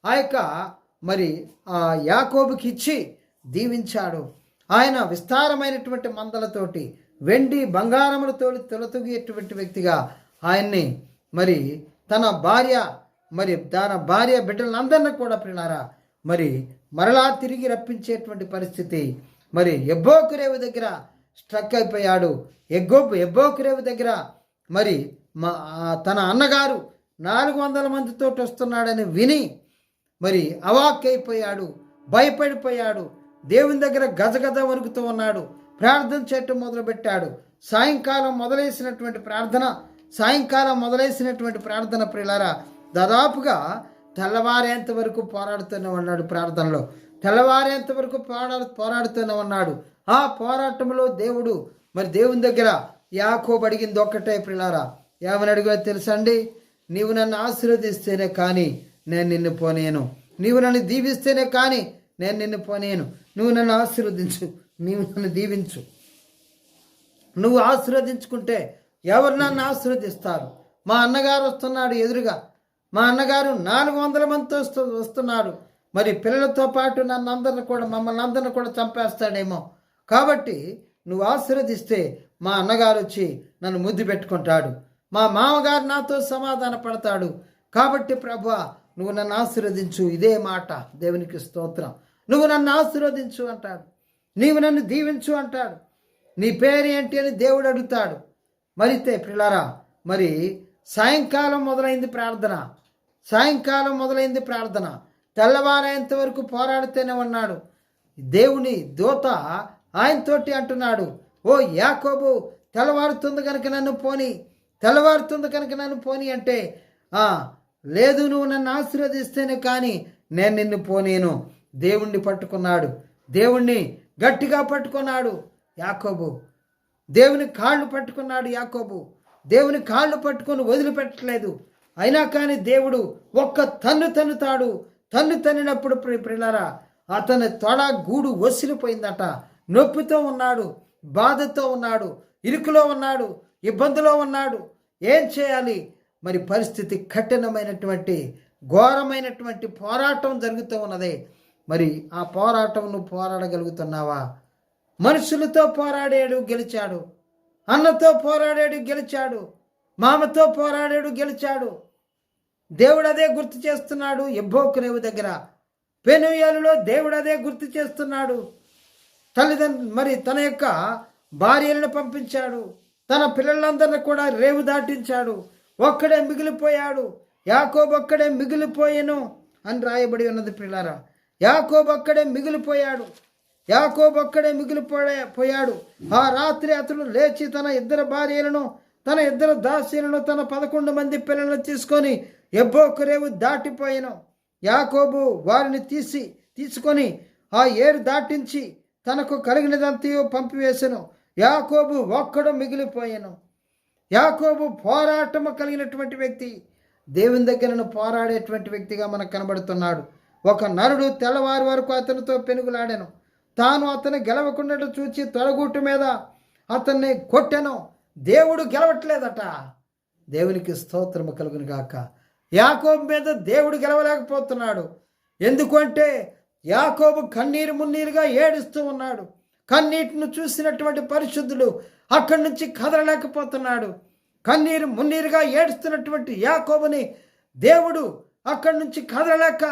ఆ యొక్క మరి ఆ యాకోబుకి ఇచ్చి దీవించాడు. ఆయన విస్తారమైనటువంటి మందలతోటి వెండి బంగారములతో తొలతూగేటువంటి వ్యక్తిగా ఆయన్ని మరి తన భార్య బిడ్డలందరినీ కూడా ప్రియులారా మరి మరలా తిరిగి రప్పించేటువంటి పరిస్థితి. మరి ఎబ్బోకురేవు దగ్గర స్ట్రక్ అయిపోయాడు. ఎబ్బోకురేవు దగ్గర మరి తన అన్నగారు 400 మందితో వస్తున్నాడని విని మరి అవాక్కైపోయాడు, భయపడిపోయాడు. దేవుని దగ్గర గజగజ వణుకుతూ ఉన్నాడు. ప్రార్థన చేయటం మొదలుపెట్టాడు. సాయంకాలం మొదలైనటువంటి ప్రార్థన ప్రియులారా దాదాపుగా తెల్లవారేంత వరకు పోరాడుతూనే ఉన్నాడు. ప్రార్థనలో తెల్లవారేంత వరకు పోరాడుతూనే ఉన్నాడు. ఆ పోరాటంలో దేవుడు మరి దేవుని దగ్గర యాకోబు అడిగింది ఒక్కటే ప్రియులారా, ఏమని అడిగా తెలుసండి? నీవు నన్ను ఆశీర్వదిస్తేనే కానీ నేను నిన్ను పోనేను, నీవు నన్ను దీవిస్తేనే కానీ నేను నిన్ను పోనేను. నువ్వు నన్ను ఆశీర్వదించు, నీవు నన్ను దీవించు. నువ్వు ఆశీర్వదించుకుంటే ఎవరు నన్ను ఆశీర్వదిస్తారు? మా అన్నగారు వస్తున్నాడు ఎదురుగా, మా అన్నగారు 400 మందితో వస్తున్నాడు. మరి పిల్లలతో పాటు మమ్మల్ని అందరిని కూడా చంపేస్తాడేమో. కాబట్టి నువ్వు ఆశీర్వదిస్తే మా అన్నగారు వచ్చి నన్ను ముద్దు పెట్టుకుంటాడు, మా మామగారు నాతో సమాధాన పడతాడు. కాబట్టి ప్రభువా నువ్వు నన్ను ఆశీర్వదించు. ఇదే మాట. దేవునికి స్తోత్రం. నువ్వు నన్ను ఆశీర్వదించు అంటాడు, నీవు నన్ను దీవించు అంటాడు. నీ పేరు ఏంటి అని దేవుడు అడుగుతాడు. మరితే పిల్లారా మరి సాయంకాలం మొదలైంది ప్రార్థన. తెల్లవారేంత వరకు పోరాడుతూనే ఉన్నాడు. దేవుని దూత ఆయనతోటి అంటున్నాడు, ఓ యాకోబు, తెల్లవారుతుంది కనుక నన్ను పోని అంటే లేదు, నువ్వు నన్ను ఆశీర్వదిస్తేనే కానీ నేను నిన్ను పోనేను. దేవుణ్ణి పట్టుకున్నాడు, దేవుణ్ణి గట్టిగా పట్టుకున్నాడు యాకోబు. దేవుని కాళ్ళు పట్టుకున్నాడు యాకోబు. దేవుని కాళ్ళు పట్టుకొని వదిలిపెట్టలేదు. అయినా కానీ దేవుడు ఒక్క తన్నుతాడు. తన్నినప్పుడు ప్రియులారా అతని తొడ గూడు వసిలిపోయిందట. నొప్పితో ఉన్నాడు, బాధతో ఉన్నాడు, ఇరుకులో ఉన్నాడు, ఇబ్బందిలో ఉన్నాడు. ఏం చేయాలి? మరి పరిస్థితి కఠినమైనటువంటి ఘోరమైనటువంటి పోరాటం జరుగుతూ ఉన్నది. మరి ఆ పోరాటం నువ్వు పోరాడగలుగుతున్నావా? మనుషులతో పోరాడాడు, గెలిచాడు. అన్నతో పోరాడాడు, గెలిచాడు. మామతో పోరాడాడు, గెలిచాడు. దేవుడు అదే గుర్తు చేస్తున్నాడు. ఎబ్బోకురేవు దగ్గర పెనుయేలులో దేవుడు అదే గుర్తు చేస్తున్నాడు. తల్లిదండ్రులు మరి తన యొక్క భార్యలను పంపించాడు, తన పిల్లలందరినీ కూడా రేవు దాటించాడు. ఒక్కడే మిగిలిపోయాడు. యాకోబు ఒక్కడే మిగిలిపోయెను అని రాయబడి ఉన్నది పిల్లారా. యాకోబు ఒక్కడే మిగిలిపోయాడు. ఆ రాత్రి అతడు లేచి తన 2 భార్యలను తన 2 దాసీలను తన 11 మంది పిల్లలను తీసుకొని యబ్బోకు దాటిపోయాను. యాకోబు వారిని తీసుకొని ఆ ఏరు దాటించి తనకు కలిగినదంతయు పంపివేసెను. యాకోబు ఒక్కడు మిగిలిపోయాను. యాకోబు పోరాటము కలిగినటువంటి వ్యక్తి, దేవుని దగ్గరను పోరాడేటువంటి వ్యక్తిగా మనకు కనబడుతున్నాడు. ఒక నరుడు తెల్లవారు వరకు అతనితో పెనుగులాడాను. తాను అతను గెలవకుండా చూచి తొడగూటు మీద అతన్ని కొట్టెను. దేవుడు గెలవట్లేదట. దేవునికి స్తోత్రము కలుగును గాక. యాకోబు మీద దేవుడు గెలవలేకపోతున్నాడు. ఎందుకంటే యాకోబు కన్నీరు మున్నీరుగా ఏడుస్తూ ఉన్నాడు. కన్నీటిని చూసినటువంటి పరిశుద్ధుడు అక్కడి నుంచి కదలలేకపోతున్నాడు. కన్నీరు మున్నీరుగా ఏడుస్తున్నటువంటి యాకోబుని దేవుడు అక్కడి నుంచి కదలలేక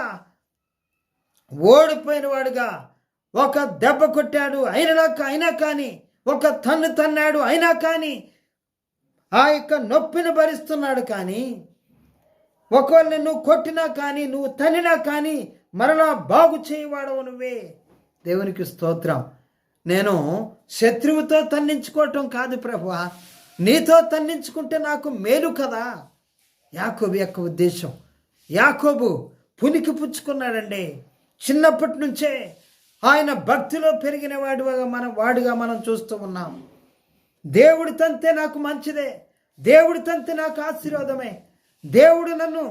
ఓడిపోయిన వాడుగా ఒక దెబ్బ కొట్టాడు. అయినా కానీ ఒక తన్నాడు. అయినా కానీ ఆ యొక్క నొప్పిని భరిస్తున్నాడు. కానీ ఒకవేళ నువ్వు కొట్టినా కానీ నువ్వు తన్నినా కానీ మరలా బాగు చేయవాడవు నువ్వే. దేవునికి స్తోత్రం. నేను శత్రువుతో తన్నించుకోవటం కాదు ప్రభువా, నీతో తన్నించుకుంటే నాకు మేలు కదా. యాకోబు యొక్క ఉద్దేశం. యాకోబు పునికి పుచ్చుకున్నాడండి. చిన్నప్పటి నుంచే ఆయన భక్తిలో పెరిగిన వాడుగా మనం చూస్తూ ఉన్నాం. దేవుడి తంతే నాకు మంచిదే, దేవుడి తంతే నాకు ఆశీర్వాదమే. దేవుడు నన్ను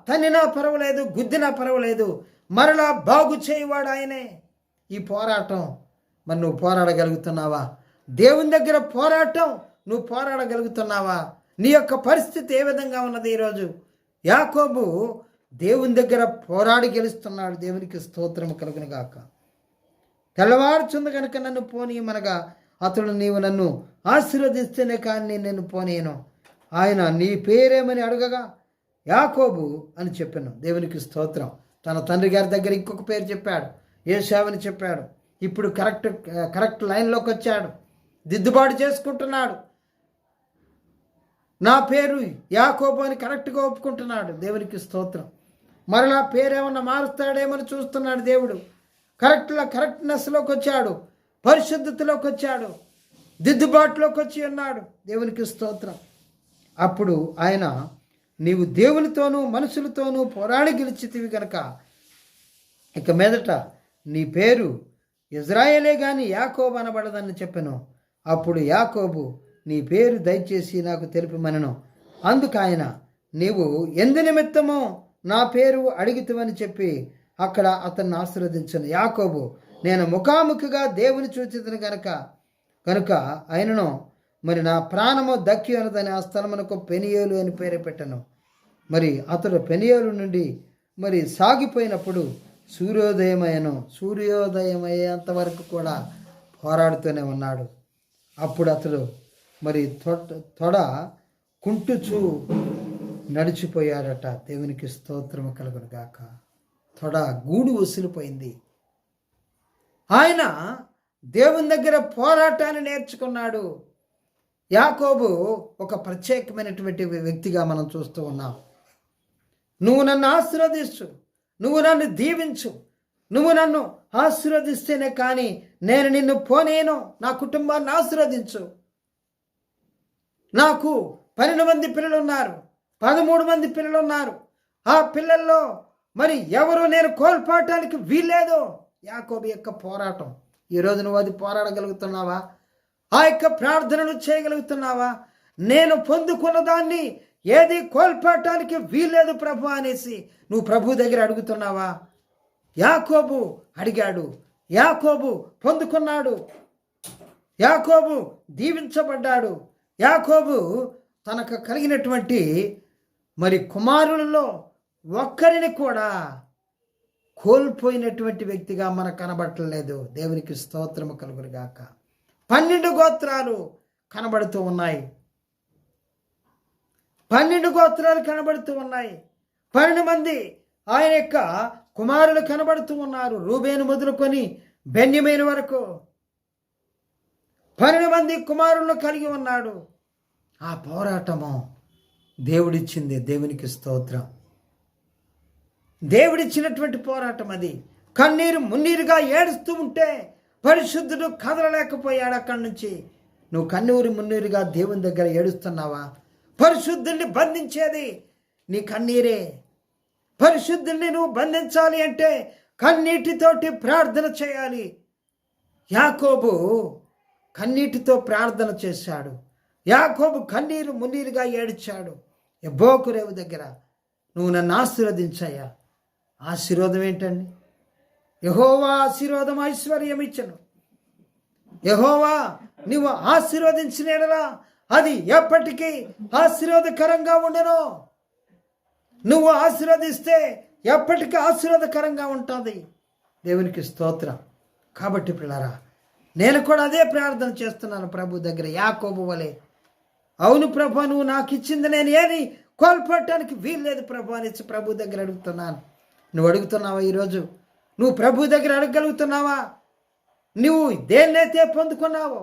తన్నినా పర్వాలేదు, గుద్దినా పర్వాలేదు, మరలా బాగు చేయవాడు ఆయనే. ఈ పోరాటం మరి నువ్వు పోరాడగలుగుతున్నావా? దేవుని దగ్గర పోరాటం నువ్వు పోరాడగలుగుతున్నావా? నీ యొక్క పరిస్థితి ఏ విధంగా ఉన్నది ఈరోజు? యాకోబు దేవుని దగ్గర పోరాడి గెలుస్తున్నాడు. దేవునికి స్తోత్రము కలుగును గాక. తెల్లవారుచుంది కనుక నన్ను పోనీయమనగా అతడు నీవు నన్ను ఆశీర్వదిస్తేనే కానీ నేను పోనీయను. ఆయన నీ పేరేమని అడగగా యాకోబు అని చెప్పాను. దేవునికి స్తోత్రం. తన తండ్రి గారి దగ్గర ఇంకొక పేరు చెప్పాడు, ఏశావని చెప్పాడు. ఇప్పుడు కరెక్ట్ లైన్లోకి వచ్చాడు, దిద్దుబాటు చేసుకుంటున్నాడు. నా పేరు యాకోబు అని కరెక్ట్గా ఒప్పుకుంటున్నాడు. దేవునికి స్తోత్రం. మరలా పేరేమన్నా మారుస్తాడేమని చూస్తున్నాడు దేవుడు. కరెక్ట్నెస్లోకి వచ్చాడు, పరిశుద్ధతలోకి వచ్చాడు, దిద్దుబాటులోకి వచ్చి ఉన్నాడు. దేవునికి స్తోత్రం. అప్పుడు ఆయన నీవు దేవునితోనూ మనుషులతోనూ పోరాడి గెలిచితివి కనుక ఇక మీదట నీ పేరు ఇజ్రాయేలే గాని యాకోబు అనబడదని చెప్పెను. అప్పుడు యాకోబు నీ పేరు దయచేసి నాకు తెలుపమనెను. అందుకు ఆయన నీవు ఎందు నిమిత్తమో నా పేరు అడిగితివని చెప్పి అక్కడ అతన్ని ఆశీర్వదించను. యాకోబు నేను ముఖాముఖిగా దేవుని చూచితిని కనుక ఆయనను మరి నా ప్రాణము దక్కి అనదని ఆ స్థలమునకు పెనియేలు అని పేరు పెట్టను. మరి అతడు పెనియేలు నుండి మరి సాగిపోయినప్పుడు సూర్యోదయం అయ్యేంత వరకు కూడా పోరాడుతూనే ఉన్నాడు. అప్పుడు అతడు మరి తొడ కుంటుచూ నడిచిపోయాడట. దేవునికి స్తోత్రము కలుగును గాక. తొడ గూడు ఉసిలిపోయింది. ఆయన దేవుని దగ్గర పోరాటాన్ని నేర్చుకున్నాడు. యాకోబు ఒక ప్రత్యేకమైనటువంటి వ్యక్తిగా మనం చూస్తూ ఉన్నాం. నువ్వు నన్ను ఆశీర్వదించు, నువ్వు నన్ను దీవించు, నువ్వు నన్ను ఆశీర్వదిస్తేనే కానీ నేను నిన్ను పోనేను. నా కుటుంబాన్ని ఆశీర్వదించు. నాకు 12 మంది పిల్లలు ఉన్నారు, 13 మంది పిల్లలు ఉన్నారు. ఆ పిల్లల్లో మరి ఎవరు నేను కోల్పోవటానికి వీల్లేదు. యాకోబు యొక్క పోరాటం. ఈరోజు నువ్వు అది పోరాడగలుగుతున్నావా? ఆ యొక్క ప్రార్థనలు చేయగలుగుతున్నావా? నేను పొందుకున్న దాన్ని ఏది కోల్పోవటానికి వీల్లేదు ప్రభు అనేసి నువ్వు ప్రభు దగ్గర అడుగుతున్నావా? యాకోబు అడిగాడు, యాకోబు పొందుకున్నాడు, యాకోబు దీవించబడ్డాడు. యాకోబు తనకు కలిగినటువంటి మరి కుమారులలో ఒక్కరిని కూడా కోల్పోయినటువంటి వ్యక్తిగా మనకు కనబడట్లేదు. దేవునికి స్తోత్రము కలుగును గాక. 12 గోత్రాలు కనబడుతూ ఉన్నాయి. 12 గోత్రాలు కనబడుతూ ఉన్నాయి. 12 మంది ఆయన యొక్క కుమారులు కనబడుతూ ఉన్నారు. రూబేను మొదలుకొని బెన్యమీను వరకు 12 మంది కుమారులను కలిగి ఉన్నాడు. ఆ పోరాటము దేవుడిచ్చింది. దేవునికి స్తోత్రం. దేవుడిచ్చినటువంటి పోరాటం అది. కన్నీరు మున్నీరుగా ఏడుస్తూ ఉంటే పరిశుద్ధుడు కదలలేకపోయాడు అక్కడి నుంచి. నువ్వు కన్నీరు మున్నీరుగా దేవుని దగ్గర ఏడుస్తున్నావా? పరిశుద్ధుల్ని బంధించేది నీ కన్నీరే. పరిశుద్ధుల్ని నువ్వు బంధించాలి అంటే కన్నీటితోటి ప్రార్థన చేయాలి. యాకోబు కన్నీటితో ప్రార్థన చేశాడు. యాకోబు కన్నీరు మున్నీరుగా ఏడ్చాడు. యబ్బోకు దగ్గర, నువ్వు నన్ను ఆశీర్వదించాయా. ఆశీర్వాదం ఏంటండి? యెహోవా ఆశీర్వాదం ఐశ్వర్యం ఇచ్చను. యెహోవా నువ్వు ఆశీర్వదించిన యెడల అది ఎప్పటికీ ఆశీర్వాదకరంగా ఉండను. నువ్వు ఆశీర్వదిస్తే ఎప్పటికీ ఆశీర్వాదకరంగా ఉంటుంది. దేవునికి స్తోత్రం. కాబట్టి పిల్లరా, నేను కూడా అదే ప్రార్థన చేస్తున్నాను ప్రభు దగ్గర, యాకోబు వలె. అవును ప్రభు, నువ్వు నాకు ఇచ్చింది నేను ఏది కోల్పోవటానికి వీల్లేదు ప్రభు అని ప్రభు దగ్గర అడుగుతున్నాను. నువ్వు అడుగుతున్నావా? ఈరోజు నువ్వు ప్రభు దగ్గర అడగగలుగుతున్నావా? నువ్వు దేన్నైతే పొందుకున్నావో,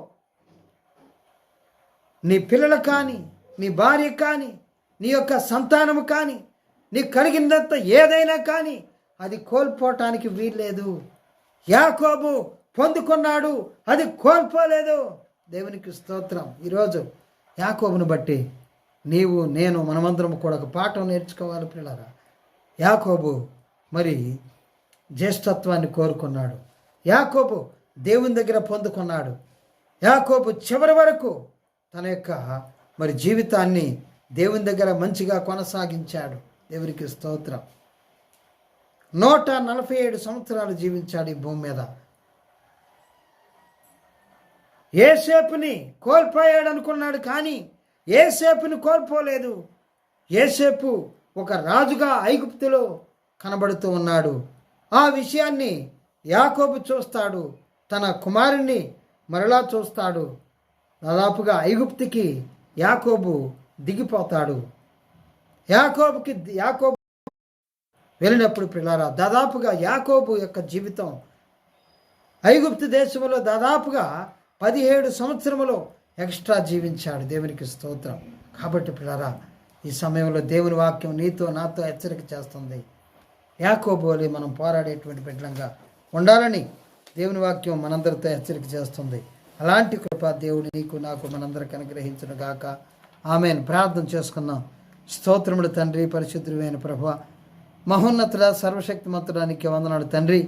నీ పిల్లలు కానీ, నీ భార్య కానీ, నీ యొక్క సంతానము కానీ, నీకు కలిగినంత ఏదైనా కానీ అది కోల్పోవటానికి వీల్లేదు. యాకోబు పొందుకున్నాడు, అది కోల్పోలేదు. దేవునికి స్తోత్రం. ఈరోజు యాకోబును బట్టి నీవు నేను మనమందరం కూడా ఒక పాఠం నేర్చుకోవాలి పిల్లరా. యాకోబు మరి జ్యేష్ఠత్వాన్ని కోరుకున్నాడు. యాకోబు దేవుని దగ్గర పొందుకున్నాడు. యాకోబు చివరి వరకు తన యొక్క మరి జీవితాన్ని దేవుని దగ్గర మంచిగా కొనసాగించాడు. దేవునికి స్తోత్రం. 147 సంవత్సరాలు జీవించాడు ఈ భూమి మీద. యోసేపుని కోల్పోయాడు అనుకున్నాడు, కానీ యోసేపుని కోల్పోలేదు. యోసేపు ఒక రాజుగా ఐగుప్తులో కనబడుతూ ఉన్నాడు. ఆ విషయాన్ని యాకోబు చూస్తాడు. తన కుమారుణ్ణి మరలా చూస్తాడు. దాదాపుగా ఐగుప్తుకి యాకోబు దిగిపోతాడు. యాకోబు వెళ్ళినప్పుడు పిల్లారా, దాదాపుగా యాకోబు యొక్క జీవితం ఐగుప్తు దేశంలో దాదాపుగా 17 సంవత్సరములు ఎక్స్ట్రా జీవించాడు. దేవునికి స్తోత్రం. కాబట్టి పిల్లారా, ఈ సమయంలో దేవుని వాక్యం నీతో నాతో హెచ్చరిక చేస్తుంది. యాకోబు వలె మనం పోరాడేటువంటి బిడ్డలంగా ఉండాలని దేవుని వాక్యం మనందరితో హెచ్చరిక చేస్తుంది. అలాంటి కృప దేవుడు నీకు నాకు మనందరికి అనుగ్రహించును గాక. ఆమెన్. ప్రార్థన చేసుకుందాం. స్తోత్రముడు తండ్రి, పరిశుద్ధుడైన ప్రభువా, మహోన్నతుడ, సర్వశక్తిమంతుడా, నీకే వందనాలు తండ్రి.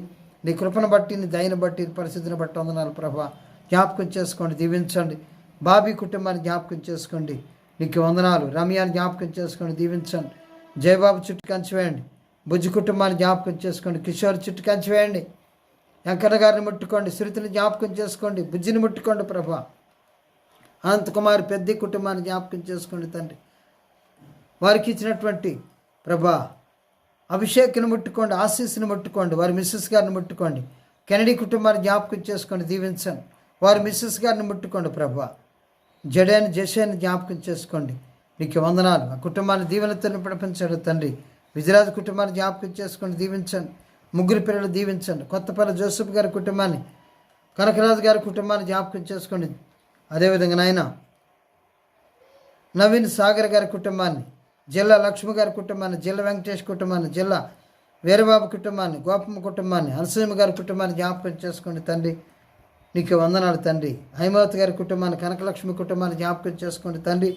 నీ కృపను బట్టి, నీ దయను బట్టి, పరిశుద్ధిని బట్టి వందనాలు ప్రభువా. జ్ఞాపకం చేసుకోండి, దీవించండి. బాబీ కుటుంబాన్ని జ్ఞాపకం చేసుకోండి, నీకు వందనాలు. రమ్యాన్ని జ్ఞాపకం చేసుకోండి, దీవించండి. జయబాబు చుట్టూ కంచివేయండి. బుజ్జి కుటుంబాన్ని జ్ఞాపకం చేసుకోండి. కిషోర్ చుట్టూ కంచివేయండి. వెంకన్న గారిని ముట్టుకోండి. శృతిని జ్ఞాపకం చేసుకోండి. బుజ్జిని ముట్టుకోండి ప్రభా. అనంతకుమారి పెద్ద కుటుంబాన్ని జ్ఞాపకం చేసుకోండి తండ్రి. వారికి ఇచ్చినటువంటి ప్రభా అభిషేక్ని ముట్టుకోండి. ఆశీస్సుని ముట్టుకోండి. వారి మిస్సెస్ గారిని ముట్టుకోండి. కెనడీ కుటుంబాన్ని జ్ఞాపకం చేసుకోండి, దీవించండి. వారి మిస్సెస్ గారిని ముట్టుకోండి ప్రభా. జడేని జషేని జ్ఞాపకం చేసుకోండి, నీకు వందనాలు. ఆ కుటుంబాన్ని దీవెనతో నడిపించండి తండ్రి. విజయరాజు కుటుంబాన్ని జ్ఞాపకం చేసుకోండి, దీవించండి. ముగ్గురు పిల్లలు దీవించండి. కొత్తపల్లి జోసెఫ్ గారి కుటుంబాన్ని, కనకరాజు గారి కుటుంబాన్ని జ్ఞాపకం చేసుకోండి. అదేవిధంగా నాయన నవీన్ సాగర్ గారి కుటుంబాన్ని, జిల్లా లక్ష్మి గారి కుటుంబాన్ని, జిల్లా వెంకటేష్ కుటుంబాన్ని, జిల్లా వీరబాబు కుటుంబాన్ని, గోపమ్మ కుటుంబాన్ని, అనసూయమ్మ గారి కుటుంబాన్ని జ్ఞాపకం చేసుకోండి తండ్రి. నీకు వందనాలు తండ్రి. హైమావతి గారి కుటుంబాన్ని, కనకలక్ష్మి కుటుంబాన్ని జ్ఞాపకం చేసుకోండి తండ్రి.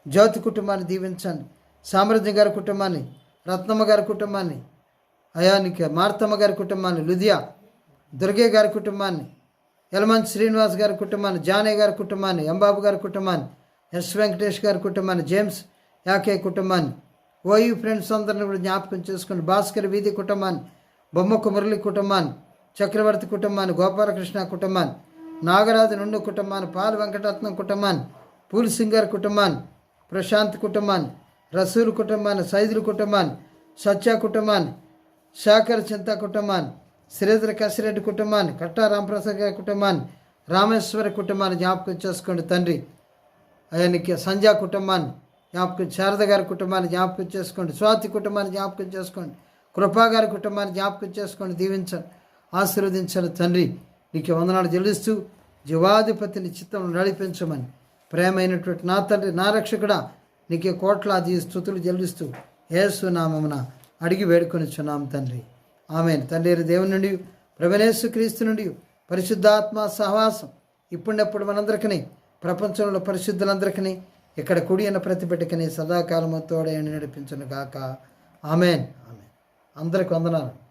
జ్యోతి కుటుంబాన్ని దీవించండి. సామ్రాజ్యం గారి కుటుంబాన్ని, రత్నమ్మ గారి కుటుంబాన్ని, అయానికి మార్తమ్మ గారి కుటుంబాన్ని, లుధియా దుర్గే గారి కుటుంబాన్ని, యలమంచి శ్రీనివాస్ గారి కుటుంబాన్ని, జానయ్య గారి కుటుంబాన్ని, ఎంబాబు గారి కుటుంబాన్ని, ఎస్ వెంకటేష్ గారి కుటుంబాన్ని, జేమ్స్ యాకే కుటుంబాన్ని, ఓయూ ఫ్రెండ్స్ అందరిని కూడా జ్ఞాపకం చేసుకోండి. భాస్కర్ వీధి కుటుంబాన్ని, బొమ్మకు మురళి కుటుంబాన్ని, చక్రవర్తి కుటుంబాన్ని, గోపాలకృష్ణ కుటుంబాన్ని, నాగరాజు నుండి కుటుంబాన్ని, పాల్ వెంకటరత్నం కుటుంబాన్ని, పూల్ సింగర్ కుటుంబాన్ని, ప్రశాంత్ కుటుంబాన్ని, రసూల్ కుటుంబాన్ని, సైదుల కుటుంబాన్ని, సత్య కుటుంబాన్ని, శాకర్ చింత కుటుంబాన్ని, శ్రీధర కసిరెడ్డి కుటుంబాన్ని, కట్టా రామప్రసాద్ గారి కుటుంబాన్ని, రామేశ్వరి కుటుంబాన్ని జ్ఞాపకం చేసుకోండి తండ్రి. ఆయనకి సంధ్యా కుటుంబాన్ని జ్ఞాపకం, శారద గారి కుటుంబాన్ని జ్ఞాపకం చేసుకోండి. స్వాతి కుటుంబాన్ని జ్ఞాపకం చేసుకోండి. కృపా గారి కుటుంబాన్ని జ్ఞాపకం చేసుకోండి, దీవించండి, ఆశీర్వదించండి తండ్రి. నీకు వందనాలు చెల్లిస్తూ జీవాధిపతిని చిత్తం నడిపించమని ప్రేమైనటువంటి నా తండ్రి, నా రక్షకుడా, నీకే కోట్లాది స్తుతులు చెల్లిస్తూ యేసు నామమున అడిగి వేడుకొనిచున్నాం తండ్రి. ఆమేన్. తండ్రి దేవుని నుండి, ప్రభువైన యేసు క్రీస్తు నుండి, పరిశుద్ధాత్మ సహవాసం ఇప్పుడెప్పుడు మనందరికీ ప్రపంచంలో పరిశుద్ధులందరికీ ఇక్కడ కుడి అయిన ప్రతి బిడ్డకని సదాకాలము తోడని నడిపించును గాక. ఆమెన్. ఆమెన్. అందరికి వందనాలు.